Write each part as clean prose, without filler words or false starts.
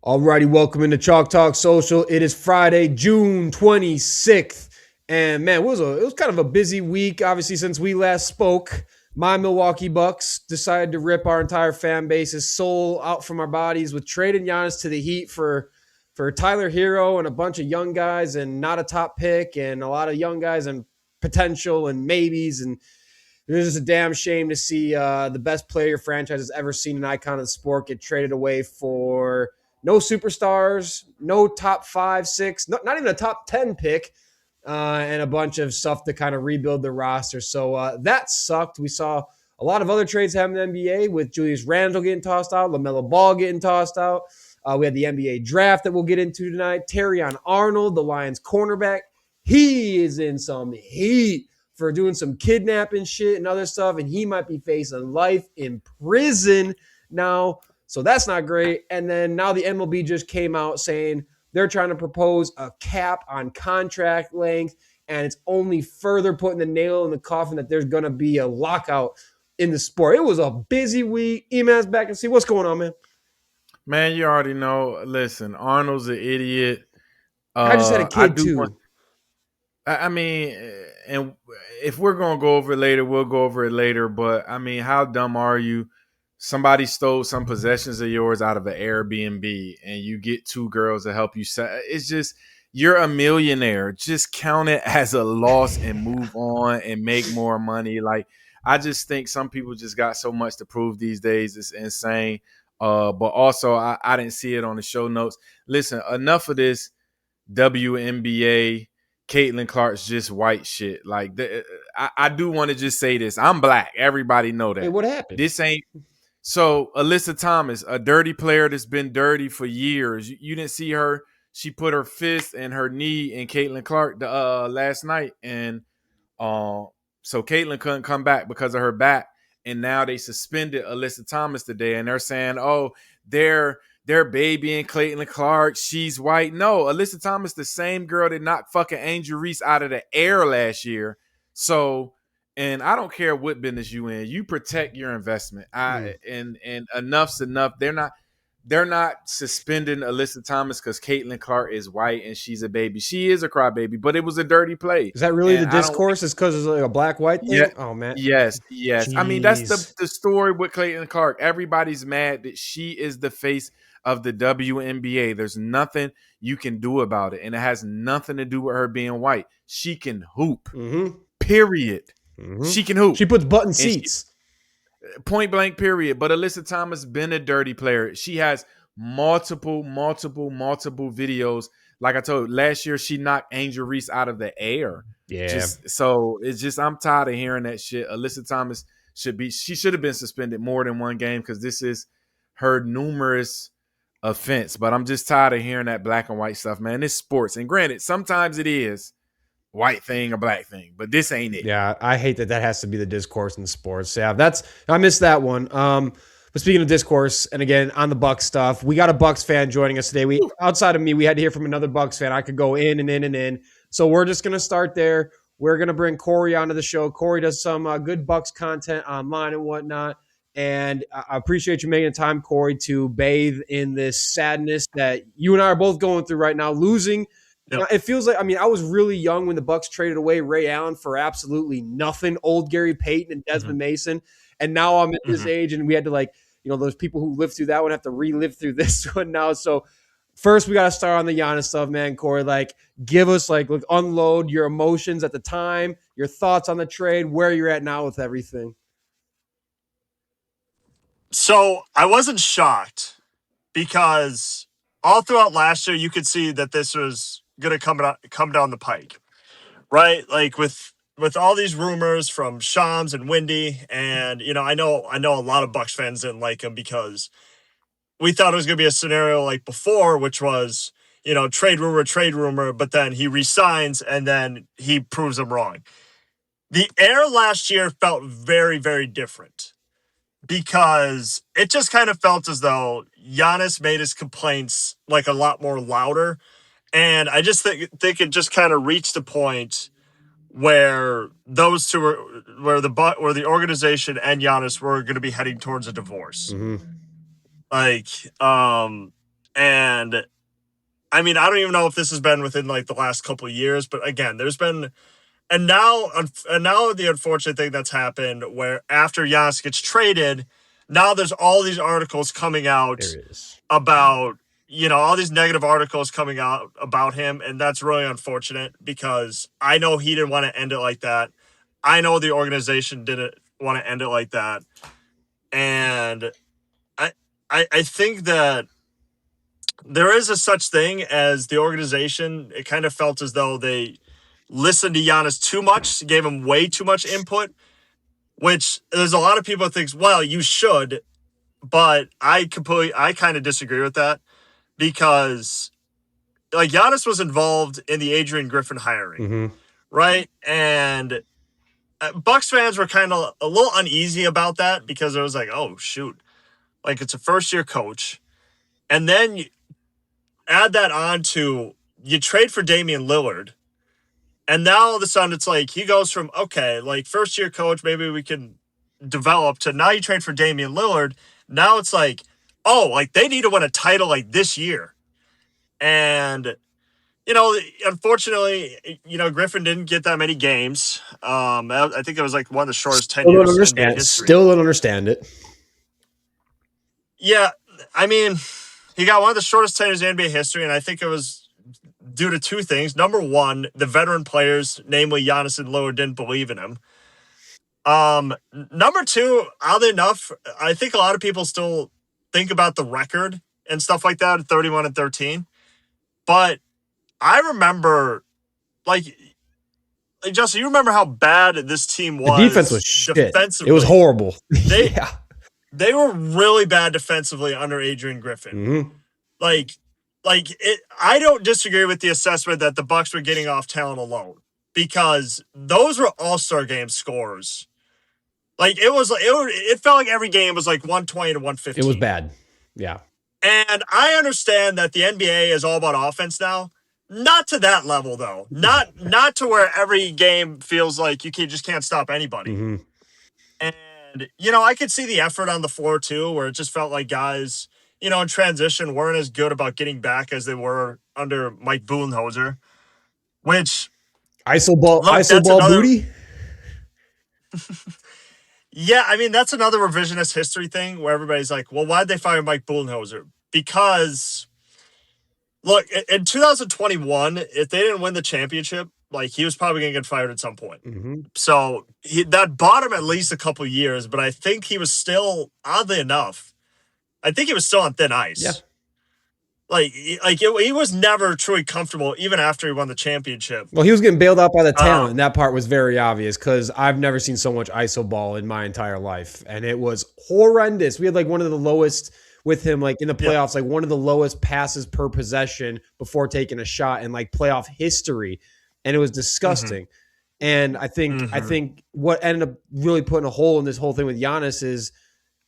Alrighty, welcome into Chalk Talk Social. It is Friday, June 26th. And man, it was kind of a busy week, obviously, since we last spoke. My Milwaukee Bucks decided to rip our entire fan base's soul out from our bodies with trading Giannis to the Heat for Tyler Hero and a bunch of young guys and not a top pick and a lot of young guys and potential and maybes. And it was just a damn shame to see the best player your franchise has ever seen, an icon of the sport, get traded away for no superstars, no top 5, 6, not even a top 10 pick, and a bunch of stuff to kind of rebuild the roster. So that sucked. We saw a lot of other trades happen in the NBA with Julius Randle getting tossed out, LaMelo Ball getting tossed out. We had the NBA draft that we'll get into tonight. Terrion Arnold, the Lions cornerback, he is in some heat for doing some kidnapping shit and other stuff, and he might be facing life in prison now. So that's not great. And then now the MLB just came out saying they're trying to propose a cap on contract length, and it's only further putting the nail in the coffin that there's going to be a lockout in the sport. It was a busy week. Iman's back and see what's going on, man. Man, you already know. Listen, Arnold's an idiot. I just had a I kid do want. too. I mean, and if we're gonna go over it later, we'll go over it later. But I mean, how dumb are you? Somebody stole some possessions of yours out of an Airbnb, and you get two girls to help you. It's just you're a millionaire. Just count it as a loss and move on and make more money. Like I just think some people just got so much to prove these days. It's insane. But also, I didn't see it on the show notes. Listen, enough of this WNBA. Caitlin Clark's just white shit. Like I do want to just say this. I'm black. Everybody know Hey, that. what happened? This ain't so. Alyssa Thomas, a dirty player that's been dirty for years. You didn't see her. She put her fist and her knee in Caitlin Clark last night, and so Caitlin couldn't come back because of her back. And now they suspended Alyssa Thomas today, and they're saying, "Oh, they're babying Caitlin Clark. She's white." No, Alyssa Thomas, the same girl that knocked fucking Angel Reese out of the air last year. So, and I don't care what business you in, you protect your investment. And enough's enough. They're not suspending Alyssa Thomas because Caitlin Clark is white and she's a baby. She is a crybaby, but it was a dirty play. Is that really And the I don't. discourse? Is because it's like a black-white Yeah. thing? Oh, man. Yes. I mean, that's Jeez. the story with Caitlin Clark. Everybody's mad that she is the face of the WNBA. There's nothing you can do about it, and it has nothing to do with her being white. She can hoop. Mm-hmm. Period. Mm-hmm. She can hoop. She puts button And seats. point blank. Period. But Alyssa Thomas been a dirty player. She has multiple videos. Like I told you, last year, she knocked Angel Reese out of the air. Yeah. Just so it's just I'm tired of hearing that shit. Alyssa Thomas she should have been suspended more than one game because this is her numerous offense. But I'm just tired of hearing that black and white stuff, man. It's sports. And granted, sometimes it is white thing or black thing, but this ain't it. Yeah, I hate that has to be the discourse in sports. Yeah, I missed that one. But speaking of discourse, and again on the Bucks stuff, we got a Bucks fan joining us today. We outside of me, we had to hear from another Bucks fan. I could go in and in and in. So we're just gonna start there. We're gonna bring Corey onto the show. Corey does some good Bucks content online and whatnot. And I appreciate you making time, Corey, to bathe in this sadness that you and I are both going through right now, losing. Yep. It feels like, I mean, I was really young when the Bucks traded away Ray Allen for absolutely nothing, old Gary Payton and Desmond Mason. And now I'm at this age and we had to those people who lived through that one have to relive through this one now. So first we got to start on the Giannis stuff, man, Corey. Give us unload your emotions at the time, your thoughts on the trade, where you're at now with everything. So I wasn't shocked because all throughout last year, you could see that this was going to come down the pike, right? Like with all these rumors from Shams and Wendy, and I know a lot of Bucks fans didn't like him because we thought it was going to be a scenario like before, which was trade rumor, but then he resigns and then he proves them wrong. The air last year felt very, very different, because it just kind of felt as though Giannis made his complaints a lot more louder. And I just think it just kind of reached a point where those two were, where the organization and Giannis were going to be heading towards a divorce. Mm-hmm. And I mean, I don't even know if this has been within like the last couple of years, but again, there's been, and now the unfortunate thing that's happened where after Giannis gets traded, now there's all these articles coming out There it is. about, all these negative articles coming out about him. And that's really unfortunate because I know he didn't want to end it like that. I know the organization didn't want to end it like that. And I think that there is a such thing as the organization. It kind of felt as though they listened to Giannis too much, gave him way too much input, which there's a lot of people that think, well, you should, but I kind of disagree with that because like Giannis was involved in the Adrian Griffin hiring, right? And Bucks fans were kind of a little uneasy about that because it was like, oh shoot, like it's a first year coach. And then you add that on to you trade for Damian Lillard. And now all of a sudden it's like he goes from, okay, like first year coach, maybe we can develop to now you trade for Damian Lillard. Now it's like, oh, like they need to win a title like this year. And, unfortunately, Griffin didn't get that many games. I think it was like one of the shortest tenures in NBA history. Still don't understand it. Yeah, I mean, he got one of the shortest tenures in NBA history, and I think it was due to two things. Number one, the veteran players, namely Giannis and Lillard, didn't believe in him. Number two, oddly enough, I think a lot of people still think about the record and stuff like that, 31-13. But I remember, like Justin, you remember how bad this team was? The defense was shit. Defensively. It was horrible. They were really bad defensively under Adrian Griffin. I don't disagree with the assessment that the Bucks were getting off talent alone because those were all-star game scores. Like it felt like every game was like 120 to 115. It was bad. Yeah. And I understand that the NBA is all about offense now. Not to that level though. Not to where every game feels like you just can't stop anybody. And I could see the effort on the floor too, where it just felt like guys, in transition weren't as good about getting back as they were under Mike Budenholzer, which ISO ball booty. Yeah, I mean, that's another revisionist history thing where everybody's like, well, why'd they fire Mike Budenholzer? Because, look, in 2021, if they didn't win the championship, like, he was probably going to get fired at some point. So that bought him at least a couple years, but I think he was still, oddly enough, I think he was still on thin ice. Yeah. He was never truly comfortable even after he won the championship. Well, he was getting bailed out by the talent, and that part was very obvious because I've never seen so much ISO ball in my entire life, and it was horrendous. We had like one of the lowest with him, like in the playoffs, like one of the lowest passes per possession before taking a shot in like playoff history, and it was disgusting. And I think what ended up really putting a hole in this whole thing with Giannis is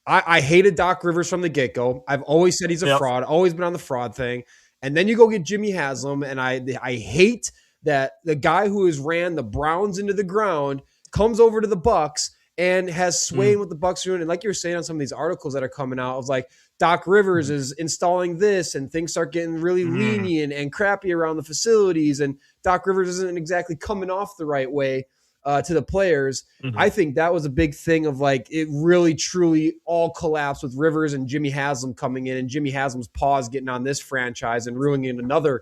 I hated Doc Rivers from the get-go. I've always said he's a fraud, always been on the fraud thing. And then you go get Jimmy Haslam, and I hate that the guy who has ran the Browns into the ground comes over to the Bucks and has swayed what the Bucks are doing. And like you're saying on some of these articles that are coming out of like Doc Rivers is installing this and things start getting really lenient and crappy around the facilities. And Doc Rivers isn't exactly coming off the right way to the players. I think that was a big thing of like, it really truly all collapsed with Rivers and Jimmy Haslam coming in and Jimmy Haslam's paws getting on this franchise and ruining another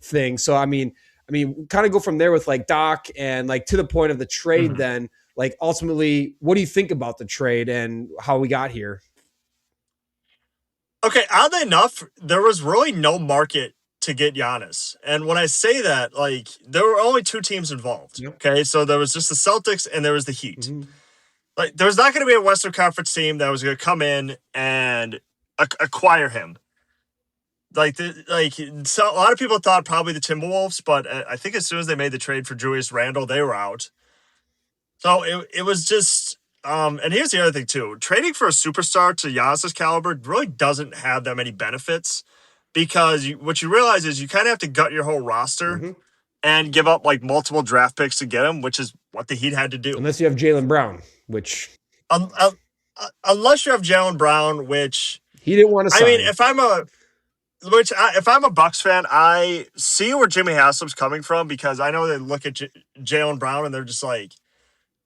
thing. So, I mean, kind of go from there with like Doc and like to the point of the trade then, like ultimately, what do you think about the trade and how we got here? Okay, oddly enough, there was really no market to get Giannis. And when I say that, like, there were only two teams involved. Okay, so there was just the Celtics and there was the Heat. Like, there was not going to be a Western Conference team that was going to come in and acquire him. So a lot of people thought probably the Timberwolves, but I think as soon as they made the trade for Julius Randle, they were out. So it was just, and here's the other thing too: trading for a superstar to Giannis's caliber really doesn't have that many benefits because what you realize is you kind of have to gut your whole roster and give up like multiple draft picks to get him, which is what the Heat had to do. Unless you have Jaylen Brown, which unless you have Jaylen Brown, which he didn't want to sign. I mean, if I'm a Bucks fan, I see where Jimmy Haslam's coming from, because I know they look at Jaylen Brown and they're just like,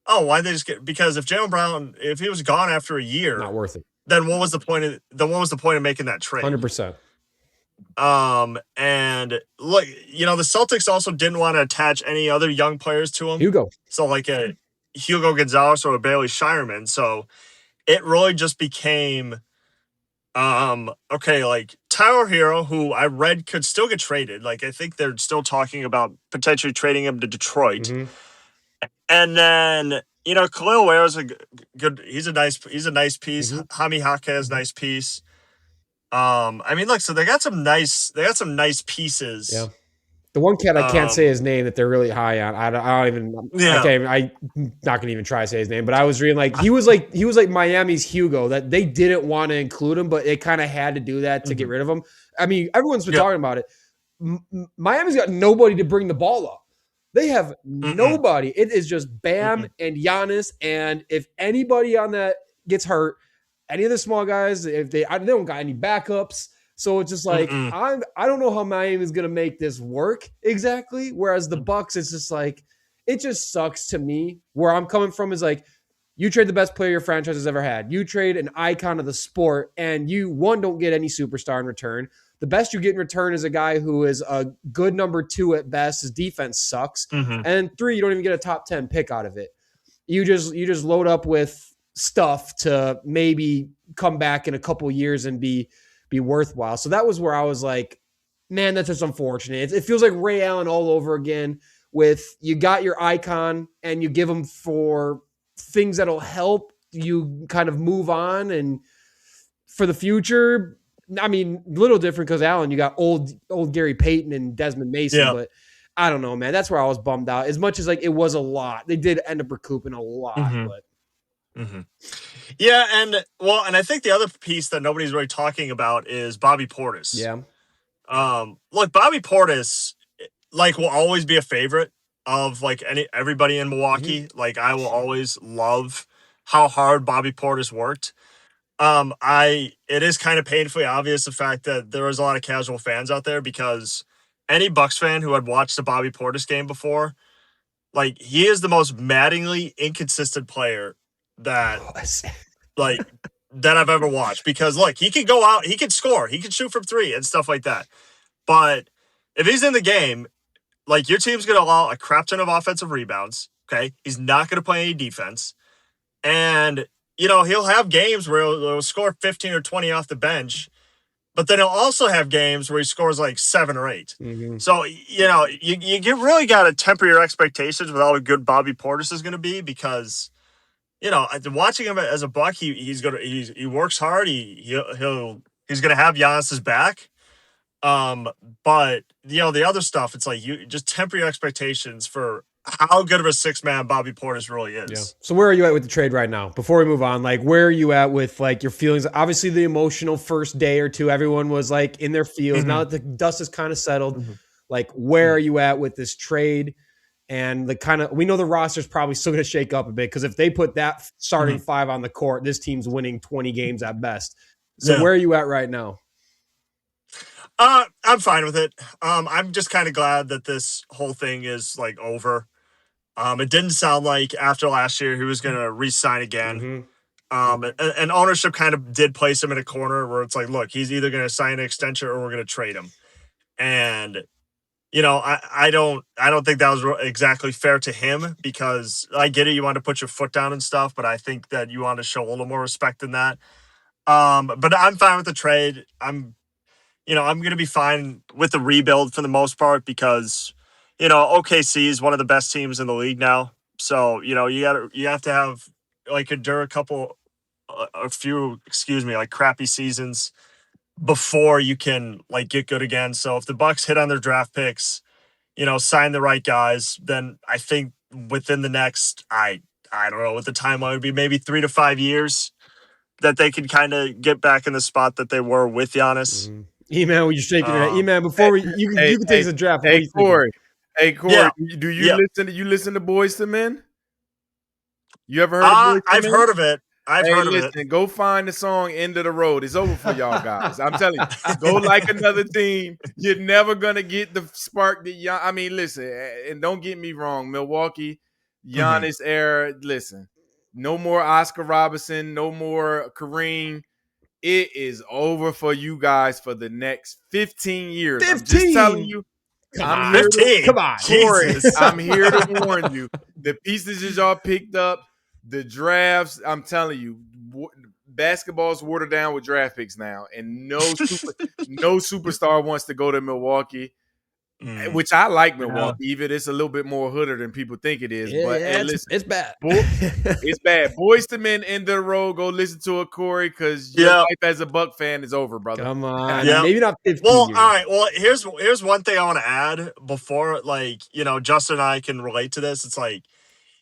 oh, why they just get? Because if Jaylen Brown, if he was gone after a year, Not worth it. then what was the point of making that trade? 100%. And look, the Celtics also didn't want to attach any other young players to him. Hugo. So like a Hugo Gonzalez or a Bailey Shireman. So it really just became, okay, like Tyler Hero, who I read could still get traded. Like I think they're still talking about potentially trading him to Detroit. Mm-hmm. And then, Khalil Ware is a good, he's a nice piece. Mm-hmm. Hami Haka is a nice piece. I mean, look, so they got some nice pieces. Yeah. The one cat I can't say his name that they're really high on. I don't even. Yeah. I'm not gonna even try to say his name. But I was reading like he was like Miami's Hugo, that they didn't want to include him, but they kind of had to do that to get rid of him. I mean, everyone's been talking about it. Miami's got nobody to bring the ball up. They have nobody. It is just Bam and Giannis, and if anybody on that gets hurt, any of the small guys, if they don't got any backups. So it's just like, I don't know how Miami is going to make this work exactly. Whereas the Bucks, it's just like, it just sucks to me. Where I'm coming from is like, you trade the best player your franchise has ever had. You trade an icon of the sport, and you, don't get any superstar in return. The best you get in return is a guy who is a good number 2 at best. His defense sucks. And 3, you don't even get a top 10 pick out of it. You just load up with stuff to maybe come back in a couple years and be worthwhile. So that was where I was like, man, that's just unfortunate. It feels like Ray Allen all over again, with you got your icon and you give him for things that'll help you kind of move on and for the future. I mean, a little different because Allen, you got old Gary Payton and Desmond Mason, but I don't know, man. That's where I was bummed out. As much as like it was a lot, they did end up recouping a lot, but. Yeah, and I think the other piece that nobody's really talking about is Bobby Portis. Yeah. Look, Bobby Portis, like, will always be a favorite of like everybody in Milwaukee. Like, I will always love how hard Bobby Portis worked. It is kind of painfully obvious the fact that there was a lot of casual fans out there, because any Bucks fan who had watched a Bobby Portis game before, like, he is the most maddeningly inconsistent player that I've ever watched. Because look, he can go out, he can score, he can shoot from 3 and stuff like that. But if he's in the game, like, your team's going to allow a crap ton of offensive rebounds. Okay. He's not going to play any defense. And, he'll have games where he'll score 15 or 20 off the bench, but then he'll also have games where he scores like 7 or 8. So, you really got to temper your expectations with how good Bobby Portis is going to be, because, watching him as a Buck, he works hard. He's going to have Giannis's back. But the other stuff, it's like, you just temper your expectations for how good of a 6-man Bobby Portis really is. Yeah. So where are you at with the trade right now? Before we move on, like, where are you at with like your feelings? Obviously the emotional first day or two, everyone was like in their feels. Now that the dust is kind of settled, like, where are you at with this trade? And we know the roster's probably still going to shake up a bit, because if they put that starting 5 on the court, this team's winning 20 games at best. So where are you at right now? I'm fine with it. I'm just kind of glad that this whole thing is like over. It didn't sound like after last year he was going to re-sign again. And ownership kind of did place him in a corner where it's like, look, he's either going to sign an extension or we're going to trade him. And, I don't think that was exactly fair to him, because I get it. You want to put your foot down and stuff, but I think that you want to show a little more respect than that. But I'm fine with the trade. I'm going to be fine with the rebuild for the most part, because, OKC is one of the best teams in the league now. So, you have to have like endure like crappy seasons before you can like get good again. So if the Bucks hit on their draft picks, sign the right guys, then I think within the next, I don't know what the timeline would be, maybe 3 to 5 years, that they could kind of get back in the spot that they were with Giannis. Eman, you're shaking your head. Eman, before you can take the draft. Hey, Corey. Yeah. Do you listen to Boyz II Men? You ever heard of Boyz II Men? I've heard of it. I've Hey, heard of it. listen, go find the song "End of the Road." It's over for y'all guys. I'm telling you, go like another team. You're never gonna get the spark that I mean, listen, and don't get me wrong, Milwaukee, Giannis era. Listen, no more Oscar Robertson, no more Kareem. It is over for you guys for the next 15 years. I'm just telling 15. you. Come I'm on. here to 15. Come on. Corey, Jesus. I'm here to warn you. The pieces that y'all picked up, the drafts, I'm telling you, basketball's watered down with draft picks now, and no superstar wants to go to Milwaukee, which I like Milwaukee, even it's a little bit more hooder than people think it is. But hey, listen, it's bad. it's bad. Boys to Men, End of the Road. Go listen to it, Corey, because your life as a Buck fan is over, brother. Come on. Yeah. Maybe not 15 Well, years. all right. Well, here's one thing I want to add before, like, Justin and I can relate to this. It's like,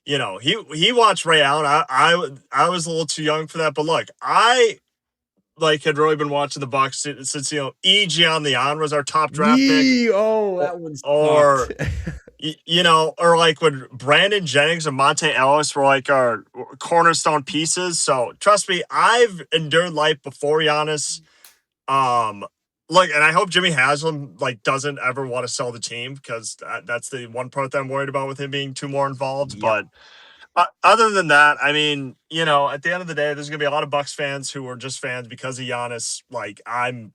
he watched Ray Allen. I was a little too young for that, but look, I had really been watching the Bucks since E. Giannis was our top draft pick. Oh, that one's or or like when Brandon Jennings and Monte Ellis were like our cornerstone pieces. So trust me, I've endured life before Giannis. Look, and I hope Jimmy Haslam doesn't ever want to sell the team, because that's the one part that I'm worried about with him being too more involved. Yep. But other than that, I mean, at the end of the day, there's gonna be a lot of Bucks fans who are just fans because of Giannis. Like I'm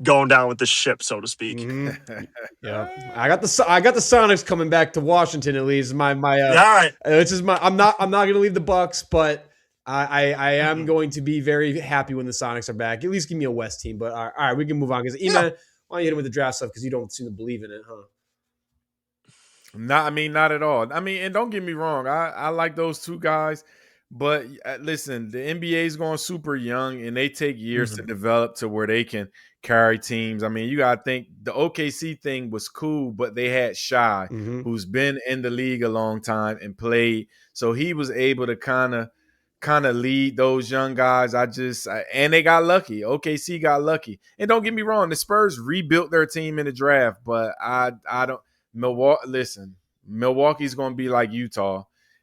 going down with the ship, so to speak. Mm-hmm. Yeah, I got the Sonics coming back to Washington at least. My all right. This is my. I'm not gonna leave the Bucks, but I am going to be very happy when the Sonics are back. At least give me a West team. But all right, we can move on, because Iman, why don't you hit him with the draft stuff, because you don't seem to believe in it, huh? Not at all. I mean, and don't get me wrong, I like those two guys, but listen, the NBA is going super young, and they take years to develop to where they can carry teams. I mean, you got to think the OKC thing was cool, but they had Shai, who's been in the league a long time and played, so he was able to kind of lead those young guys. And they got lucky. OKC got lucky, and don't get me wrong, the Spurs rebuilt their team in the draft, but I don't. Milwaukee's going to be like Utah.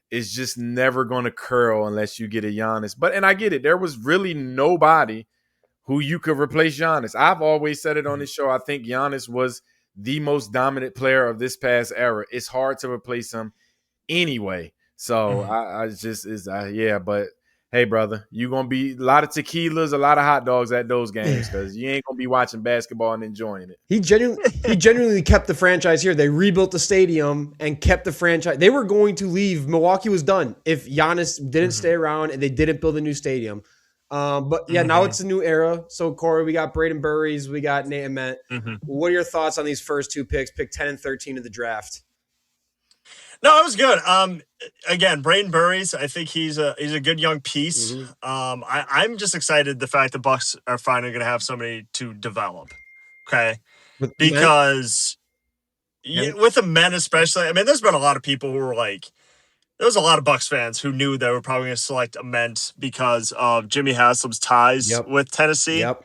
It's just never going to curl unless you get a Giannis. And I get it. There was really nobody who you could replace Giannis. I've always said it on this show. I think Giannis was the most dominant player of this past era. It's hard to replace him anyway. So but hey, brother, you're going to be a lot of tequilas, a lot of hot dogs at those games, because you ain't going to be watching basketball and enjoying it. He genuinely kept the franchise here. They rebuilt the stadium and kept the franchise. They were going to leave. Milwaukee was done if Giannis didn't stay around and they didn't build a new stadium. But yeah, now it's a new era. So, Corey, we got Braden Burries, we got Nate Ament. What are your thoughts on these first two picks, pick 10 and 13 of the draft? No, it was good. Again, Braden Burries, I think he's a good young piece. I'm just excited the fact the Bucks are finally going to have somebody to develop. Okay, because with the men especially, I mean, there's been a lot of people who were like, there was a lot of Bucks fans who knew they were probably going to select Ament because of Jimmy Haslam's ties with Tennessee. So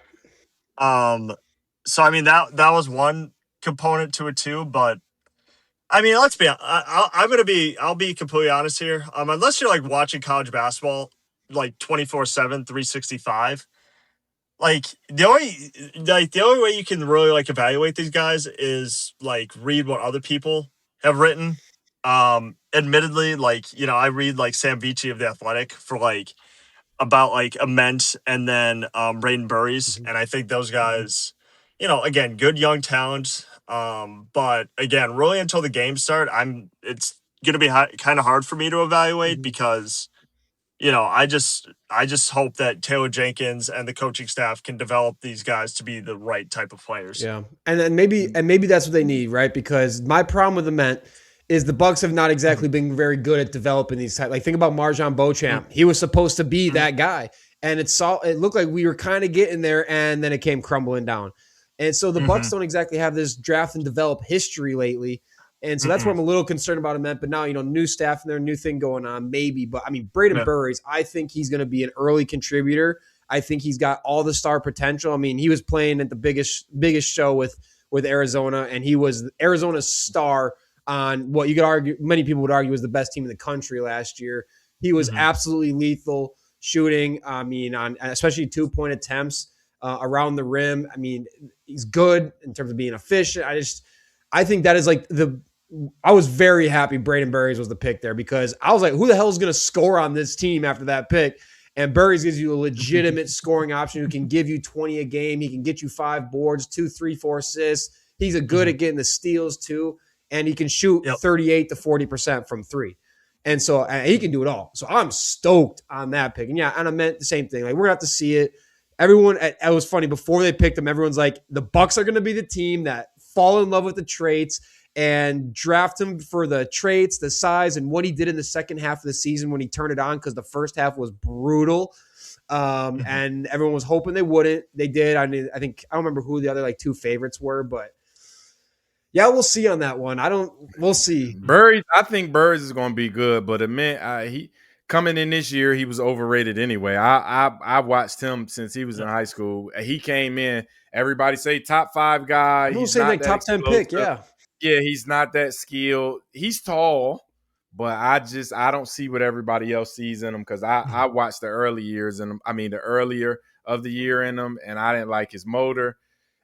I mean that was one component to it too, but. I mean, let's be. I'll be completely honest here. Unless you're watching college basketball 24/7, 365, the only way you can really evaluate these guys is read what other people have written. Admittedly, I read Sam Vici of The Athletic for about Ament and then Braden Burries, and I think those guys, again, good young talent. But again, really until the games start, it's going to be kind of hard for me to evaluate because, I just hope that Taylor Jenkins and the coaching staff can develop these guys to be the right type of players. Yeah. And then maybe that's what they need, right? Because my problem with Ament is the Bucks have not exactly been very good at developing these types. Think about Marjon Beauchamp. He was supposed to be that guy. And it looked like we were kind of getting there, and then it came crumbling down. And so the Bucks don't exactly have this draft and develop history lately. And so that's where I'm a little concerned about Ament. But now, new staff and their new thing going on, maybe. But I mean, Braden Burries, I think he's going to be an early contributor. I think he's got all the star potential. I mean, he was playing at the biggest show with Arizona, and he was Arizona's star on what you could argue, many people would argue, was the best team in the country last year. He was absolutely lethal. shooting. I mean, on especially 2-point attempts around the rim. I mean, he's good in terms of being efficient. I think that is like I was very happy Braden Burries was the pick there because I was like, who the hell is going to score on this team after that pick? And Burries gives you a legitimate scoring option who can give you 20 a game. He can get you 5 boards, 2, 3, 4 assists. He's good at getting the steals too. And he can shoot 38 to 40% from 3. And so he can do it all. So I'm stoked on that pick. And yeah, and I meant the same thing. Like, we're going to have to see it. Everyone, it was funny. Before they picked him, everyone's like, the Bucks are going to be the team that fall in love with the traits and draft him for the traits, the size, and what he did in the second half of the season when he turned it on, because the first half was brutal. And everyone was hoping they wouldn't. They did. I mean, I don't remember who the other like 2 favorites were, but yeah, we'll see on that one. We'll see. I think Burries is going to be good, but he coming in this year, he was overrated anyway. I watched him since he was in high school. He came in, everybody say top 5 guy. I'm saying like top 10 pick, yeah. Yeah, he's not that skilled. He's tall, but I don't see what everybody else sees in him because I watched the early years in him. I mean, the earlier of the year in him, and I didn't like his motor.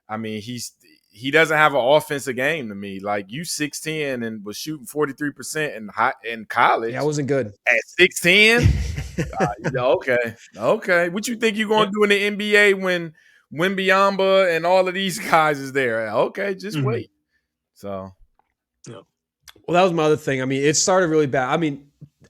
I mean, he doesn't have an offensive game to me. Like, you 6'10" and was shooting 43% in college. Yeah, I wasn't good. At 6'10"? Okay. What you think you're going to do in the NBA when Wembanyama and all of these guys is there? Okay, just wait. So, well, that was my other thing. I mean, it started really bad. I mean,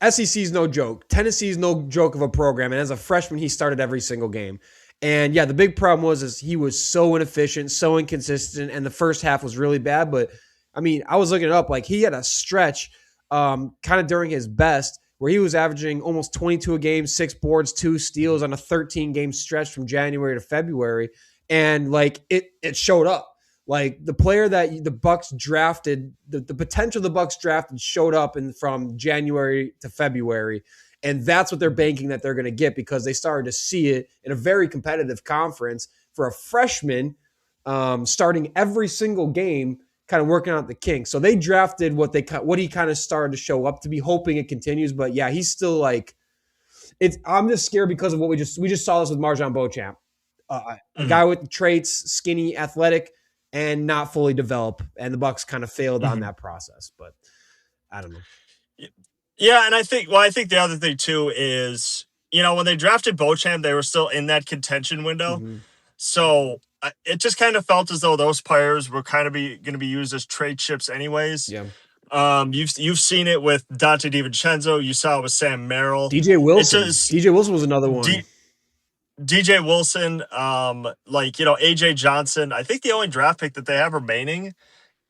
SEC's no joke. Tennessee's no joke of a program. And as a freshman, he started every single game. And yeah, the big problem was he was so inefficient, so inconsistent, and the first half was really bad. But I mean, I was looking it up. Like, he had a stretch kind of during his best where he was averaging almost 22 a game, 6 boards, 2 steals on a 13-game stretch from January to February. And like, it showed up. Like, the player that the Bucks drafted, the potential the Bucks drafted showed up from January to February. And that's what they're banking that they're going to get, because they started to see it in a very competitive conference for a freshman starting every single game, kind of working out the kinks. So they drafted what he kind of started to show up to be, hoping it continues. But yeah, he's still like, I'm just scared because of what we just saw this with Marjan Beauchamp, a guy with the traits, skinny, athletic, and not fully developed. And the Bucks kind of failed on that process. But I don't know. Yeah, and I think the other thing too is, when they drafted Beauchamp, they were still in that contention window. So it just kind of felt as though those players were kind of going to be used as trade chips anyways. Yeah. You've seen it with Dante DiVincenzo. You saw it with Sam Merrill. DJ Wilson. DJ Wilson was another one. DJ Wilson, AJ Johnson. I think the only draft pick that they have remaining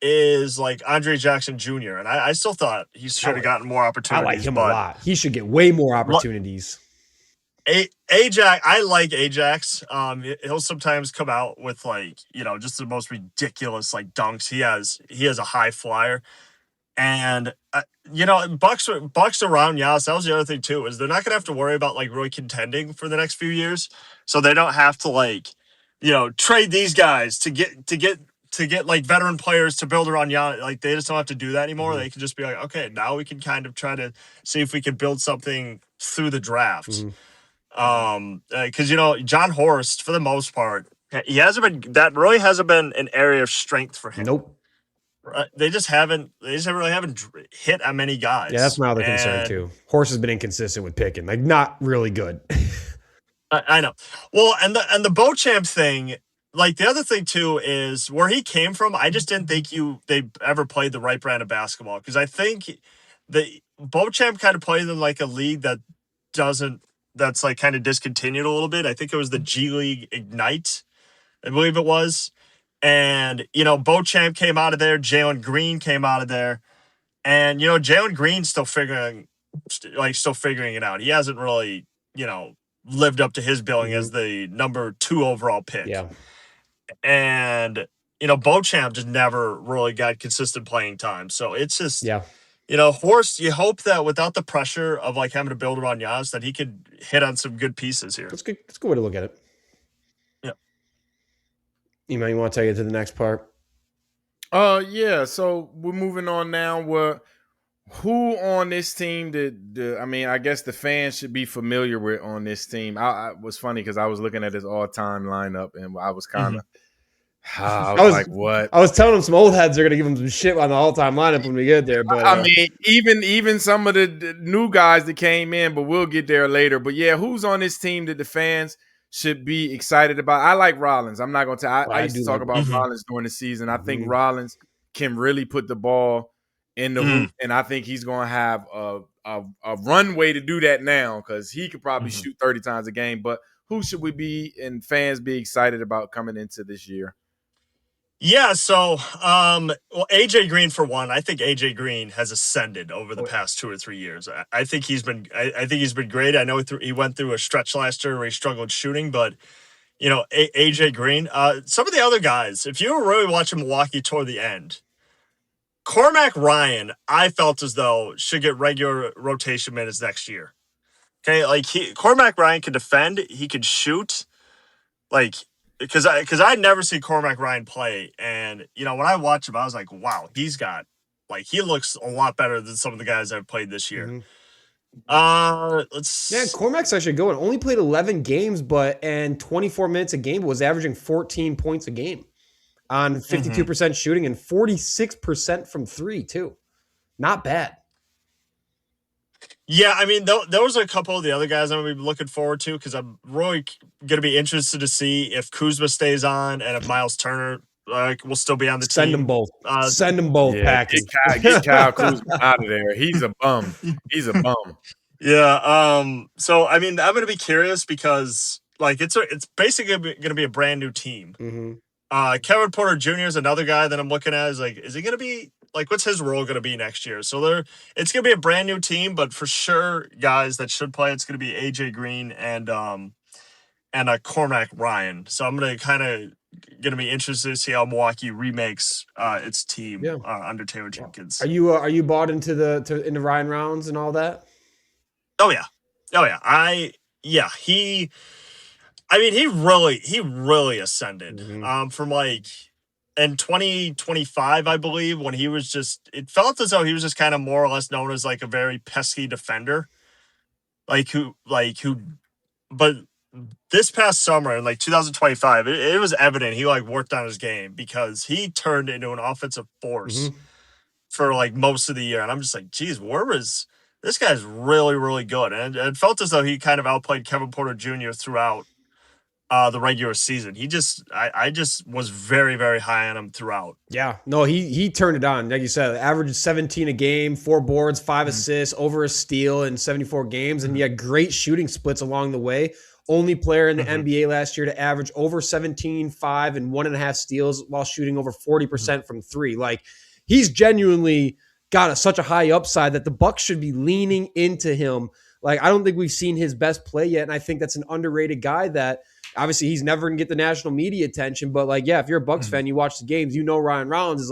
is like Andre Jackson Jr. And I still thought he should have gotten more opportunities. I like him a lot. He should get way more opportunities. Ajax, I like Ajax. He'll sometimes come out with just the most ridiculous dunks. He has a high flyer. And Bucks around Giannis. That was the other thing too, is they're not gonna have to worry about really contending for the next few years. So they don't have to trade these guys to get veteran players to build around Giannis. They just don't have to do that anymore. They can just be like, okay, now we can kind of try to see if we can build something through the draft. Because John Horst, for the most part, that really hasn't been an area of strength for him. Nope. They just really haven't hit on many guys. Yeah, that's my other concern too. Horst has been inconsistent with picking, not really good. I know. Well, and the Beauchamp thing, the other thing too is where he came from. I just didn't think they ever played the right brand of basketball, because I think the Beauchamp kind of played in a league that's kind of discontinued a little bit. I think it was the G League Ignite, I believe it was. And, Beauchamp came out of there. Jalen Green came out of there. And, Jalen Green's still figuring it out. He hasn't really, lived up to his billing as the number 2 overall pick. Yeah. And, Beauchamp just never really got consistent playing time. So it's just, Horst, you hope that without the pressure of having to build around Giannis, that he could hit on some good pieces here. That's good. That's a good way to look at it. Iman, you want to take it to the next part? Yeah. So we're moving on now. Who on this team I mean, I guess the fans should be familiar with on this team. I was funny because I was looking at his all-time lineup and I was kind of, I was like, what? I was telling him some old heads are going to give him some shit on the all-time lineup when we get there. But I mean, even some of the new guys that came in, but we'll get there later. But yeah, who's on this team that the fans should be excited about? I like Rollins. I'm not going to. I used to talk about Rollins during the season. I think Rollins can really put the ball in the hoop, and I think he's going to have a runway to do that now because he could probably shoot 30 times a game. But who should we be and fans be excited about coming into this year? Yeah, so well, AJ Green for one. I think AJ Green has ascended over the past 2 or 3 years. I think he's been. I think he's been great. I know he went through a stretch last year where he struggled shooting, but AJ Green. Some of the other guys, if you were really watching Milwaukee toward the end, Cormac Ryan, I felt as though should get regular rotation minutes next year. Okay, like Cormac Ryan can defend, he could shoot, like. Because I'd never seen Cormac Ryan play, and when I watch him, I was like, wow, he looks a lot better than some of the guys I've played this year. Cormac's actually going. Only played 11 games, and 24 minutes a game, but was averaging 14 points a game on 52% shooting and 46% from three too. Not bad. Yeah, I mean, those are a couple of the other guys I'm going to be looking forward to because I'm really going to be interested to see if Kuzma stays on and if Miles Turner will still be on the team. Send them both. Send them both. Package. Get Kyle Kuzma out of there. He's a bum. Yeah. So I mean, I'm going to be curious because it's basically going to be a brand new team. Kevin Porter Jr. is another guy that I'm looking at. Is he going to be? What's his role going to be next year? So it's going to be a brand new team, but for sure, guys that should play, it's going to be AJ Green and Cormac Ryan. So I'm going to be interested to see how Milwaukee remakes its team under Taylor Jenkins. Are you bought into into Ryan rounds and all that? Oh yeah. He really ascended from in 2025, I believe, when he was it felt as though he was just kind of more or less known as a very pesky defender. But this past summer in 2025, it was evident he worked on his game because he turned into an offensive force for most of the year. And I'm just geez, where was this guy's really, really good. And it felt as though he kind of outplayed Kevin Porter Jr. throughout the regular season. I just was very, very high on him throughout. Yeah, no, he turned it on. Like you said, averaged 17 a game, 4 boards, 5 assists, over a steal in 74 games, and he had great shooting splits along the way. Only player in the NBA last year to average over 17, 5, and 1.5 steals while shooting over 40% from three. He's genuinely got such a high upside that the Bucks should be leaning into him. I don't think we've seen his best play yet, and I think that's an underrated guy that obviously he's never going to get the national media attention, but if you're a Bucks fan, you watch the games, Ryan Rollins is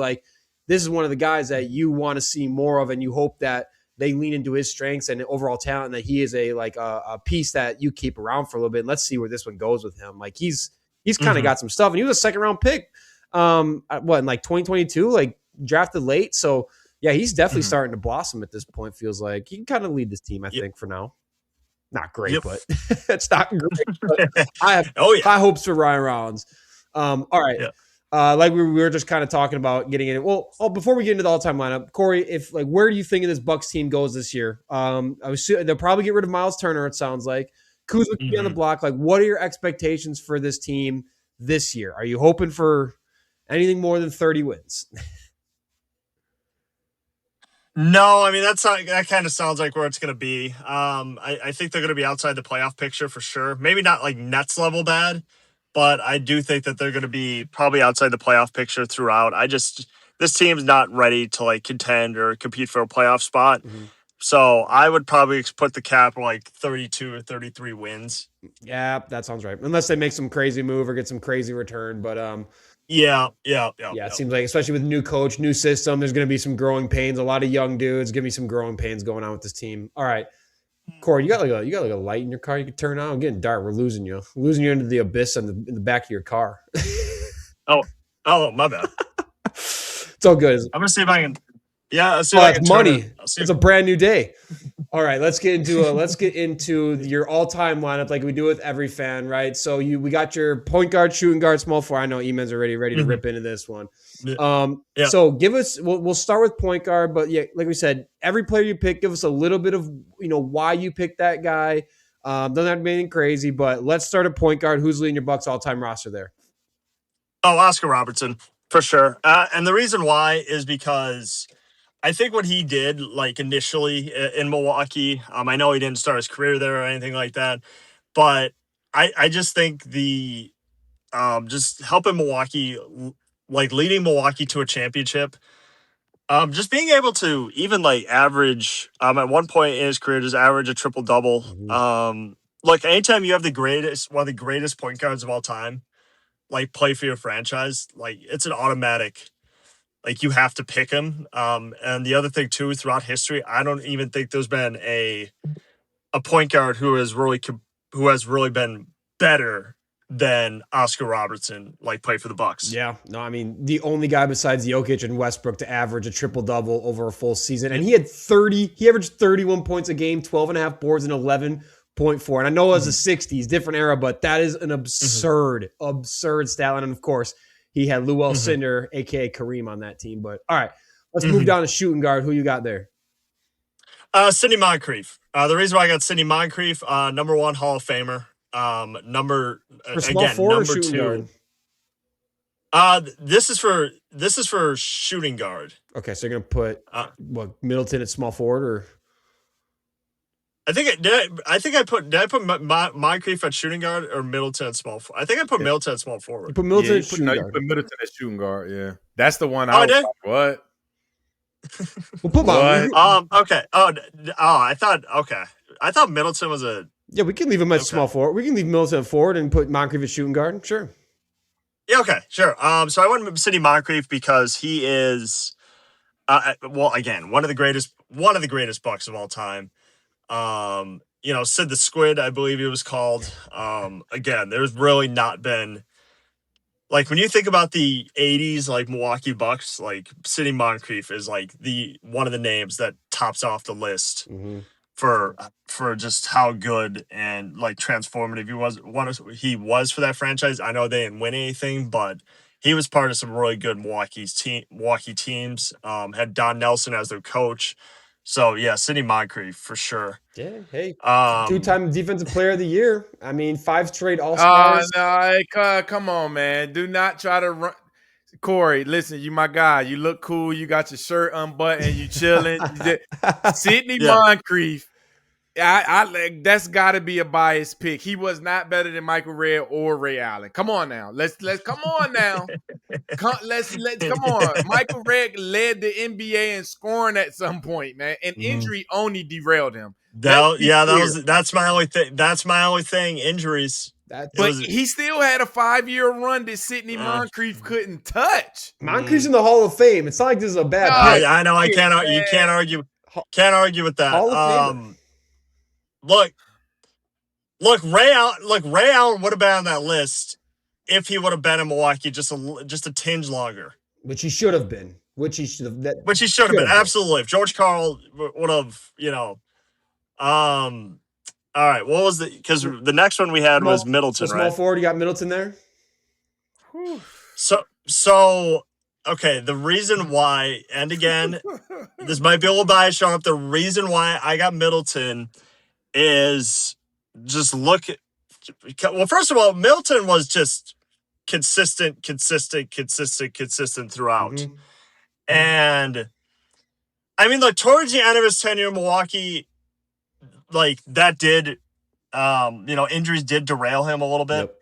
this is one of the guys that you want to see more of, and you hope that they lean into his strengths and overall talent, and that he is a piece that you keep around for a little bit. And let's see where this one goes with him. He's kind of got some stuff, and he was a 2nd round pick. In 2022, drafted late. So yeah, he's definitely starting to blossom at this point. Feels like he can kind of lead this team, I think, for now. Not great, but it's not great. But I have high hopes for Ryan Rollins. All right. Yeah. We were just kind of talking about getting in. Well, before we get into the all-time lineup, Corey, where do you think this Bucks team goes this year? They'll probably get rid of Miles Turner, it sounds like. Kuzma could be on the block. What are your expectations for this team this year? Are you hoping for anything more than 30 wins? No, I mean that kind of sounds like where it's going to be. I think they're going to be outside the playoff picture for sure. Maybe not Nets level bad, but I do think that they're going to be probably outside the playoff picture throughout. This team's not ready to contend or compete for a playoff spot. So I would probably put the cap 32 or 33 wins. Yeah, that sounds right. Unless they make some crazy move or get some crazy return, but Yeah. It seems like, especially with a new coach, new system, there's going to be some growing pains. A lot of young dudes. Give me some growing pains going on with this team. All right, Corey, you got a light in your car you can turn on. I'm getting dark. We're losing you into the abyss in the back of your car. oh, my bad. It's all good. I'm gonna see if I can Yeah, let's see Oh, if I that's can turn it. money. It's a brand new day. All right, let's get into your all-time lineup like we do with every fan, right? So we got your point guard, shooting guard, small forward. I know Eman's already ready to Mhm. rip into this one. Yeah. So give us. We'll start with point guard, but yeah, like we said, every player you pick, give us a little bit of why you picked that guy. Doesn't have to be anything crazy, but let's start at point guard. Who's leading your Bucks all-time roster there? Oh, Oscar Robertson for sure. And the reason why is because I think what he did, like initially in Milwaukee, I know he didn't start his career there or anything like that, but I just think the just helping Milwaukee, like leading Milwaukee to a championship, just being able to even like average, at one point in his career, just average a triple double. Look, anytime you have one of the greatest point guards of all time, like play for your franchise, like it's an automatic. Like you have to pick him. And the other thing too, throughout history, I don't even think there's been a point guard who has really been better than Oscar Robertson, like play for the Bucks. Yeah, no, I mean the only guy besides Jokic and Westbrook to average a triple double over a full season, and he averaged 31 points a game, 12 and a half boards, and 11.4. And I know it was the 60s, different era, but that is an absurd stat line. And of course, he had Lou Alcindor, aka Kareem, on that team. But all right, let's move down to shooting guard. Who you got there? Sidney Moncrief. The reason why I got Sidney Moncrief, number one Hall of Famer. Number For small again, forward or number shooting two. guard? This is for shooting guard. Okay, so you're gonna put Middleton at small forward, or did I put Moncrief at shooting guard or Middleton at small forward? I think I put Middleton at small forward. You put Middleton Yeah, at shooting guard. You put Middleton at shooting guard. Yeah, that's the one. I did. What? We'll put my Okay. I thought Middleton was a. Yeah, we can leave him at small forward. We can leave Middleton at forward and put Moncrief at shooting guard. Sure. Yeah. Okay. Sure. So I went Sidney Moncrief because he is, again, one of the greatest Bucks of all time. Sid the Squid, I believe he was called. Again, there's really not been. Like when you think about the 80s, like Milwaukee Bucks, like Sidney Moncrief is like one of the names that tops off the list for just how good and like transformative he was for that franchise. I know they didn't win anything, but he was part of some really good Milwaukee teams. Had Don Nelson as their coach. So yeah, Sidney Moncrief for sure. Yeah, hey, 2-time defensive player of the year. I mean, 5 straight All-Stars. No, come on, man. Do not try to run. Corey, listen, you my guy. You look cool. You got your shirt unbuttoned. You chilling. Sidney Moncrief. That's got to be a biased pick. He was not better than Michael Redd or Ray Allen. Come on now. Let's come on now. Come on. Michael Redd led the NBA in scoring at some point, man. And injury only derailed him. That's my only thing. That's my only thing. Injuries. He still had a 5-year run that Sidney Moncrief couldn't touch. Moncrief's in the Hall of Fame. It's not like this is a bad pick. I know. You can't argue. Can't argue with that. Hall of Famer. Look, Ray Allen would have been on that list if he would have been in Milwaukee just a tinge longer. Which he should have been. Absolutely. If George Karl would have, all right. What was because the next one we had was Middleton, small forward, you got Middleton there? So okay, the reason why, and again, this might be a little biased showing up. The reason why I got Middleton is just well, first of all, Middleton was just consistent throughout. And I mean, like towards the end of his tenure in Milwaukee, like that did, injuries did derail him a little bit. Yep.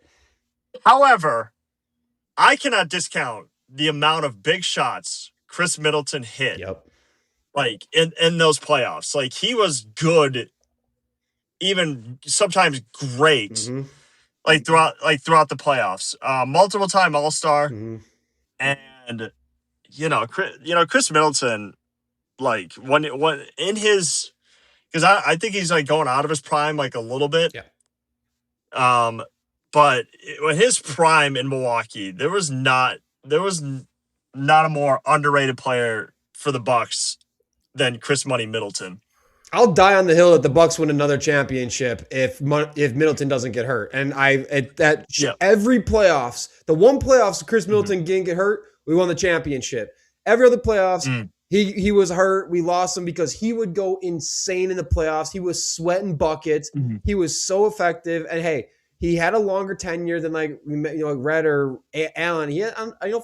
However, I cannot discount the amount of big shots Chris Middleton hit. Yep. Like in those playoffs, like he was good, even sometimes great, like throughout the playoffs. Multiple time All-Star, and Chris Middleton, like when in his, because I think he's like going out of his prime like a little bit. Yeah. But in his prime in Milwaukee, there was not a more underrated player for the Bucks than Chris Money Middleton. I'll die on the hill that the Bucks win another championship if Middleton doesn't get hurt. And every playoffs, the one playoffs Chris Middleton didn't get hurt, we won the championship. Every other playoffs, he was hurt. We lost him because he would go insane in the playoffs. He was sweating buckets. He was so effective. And hey, he had a longer tenure than Red or Allen. He had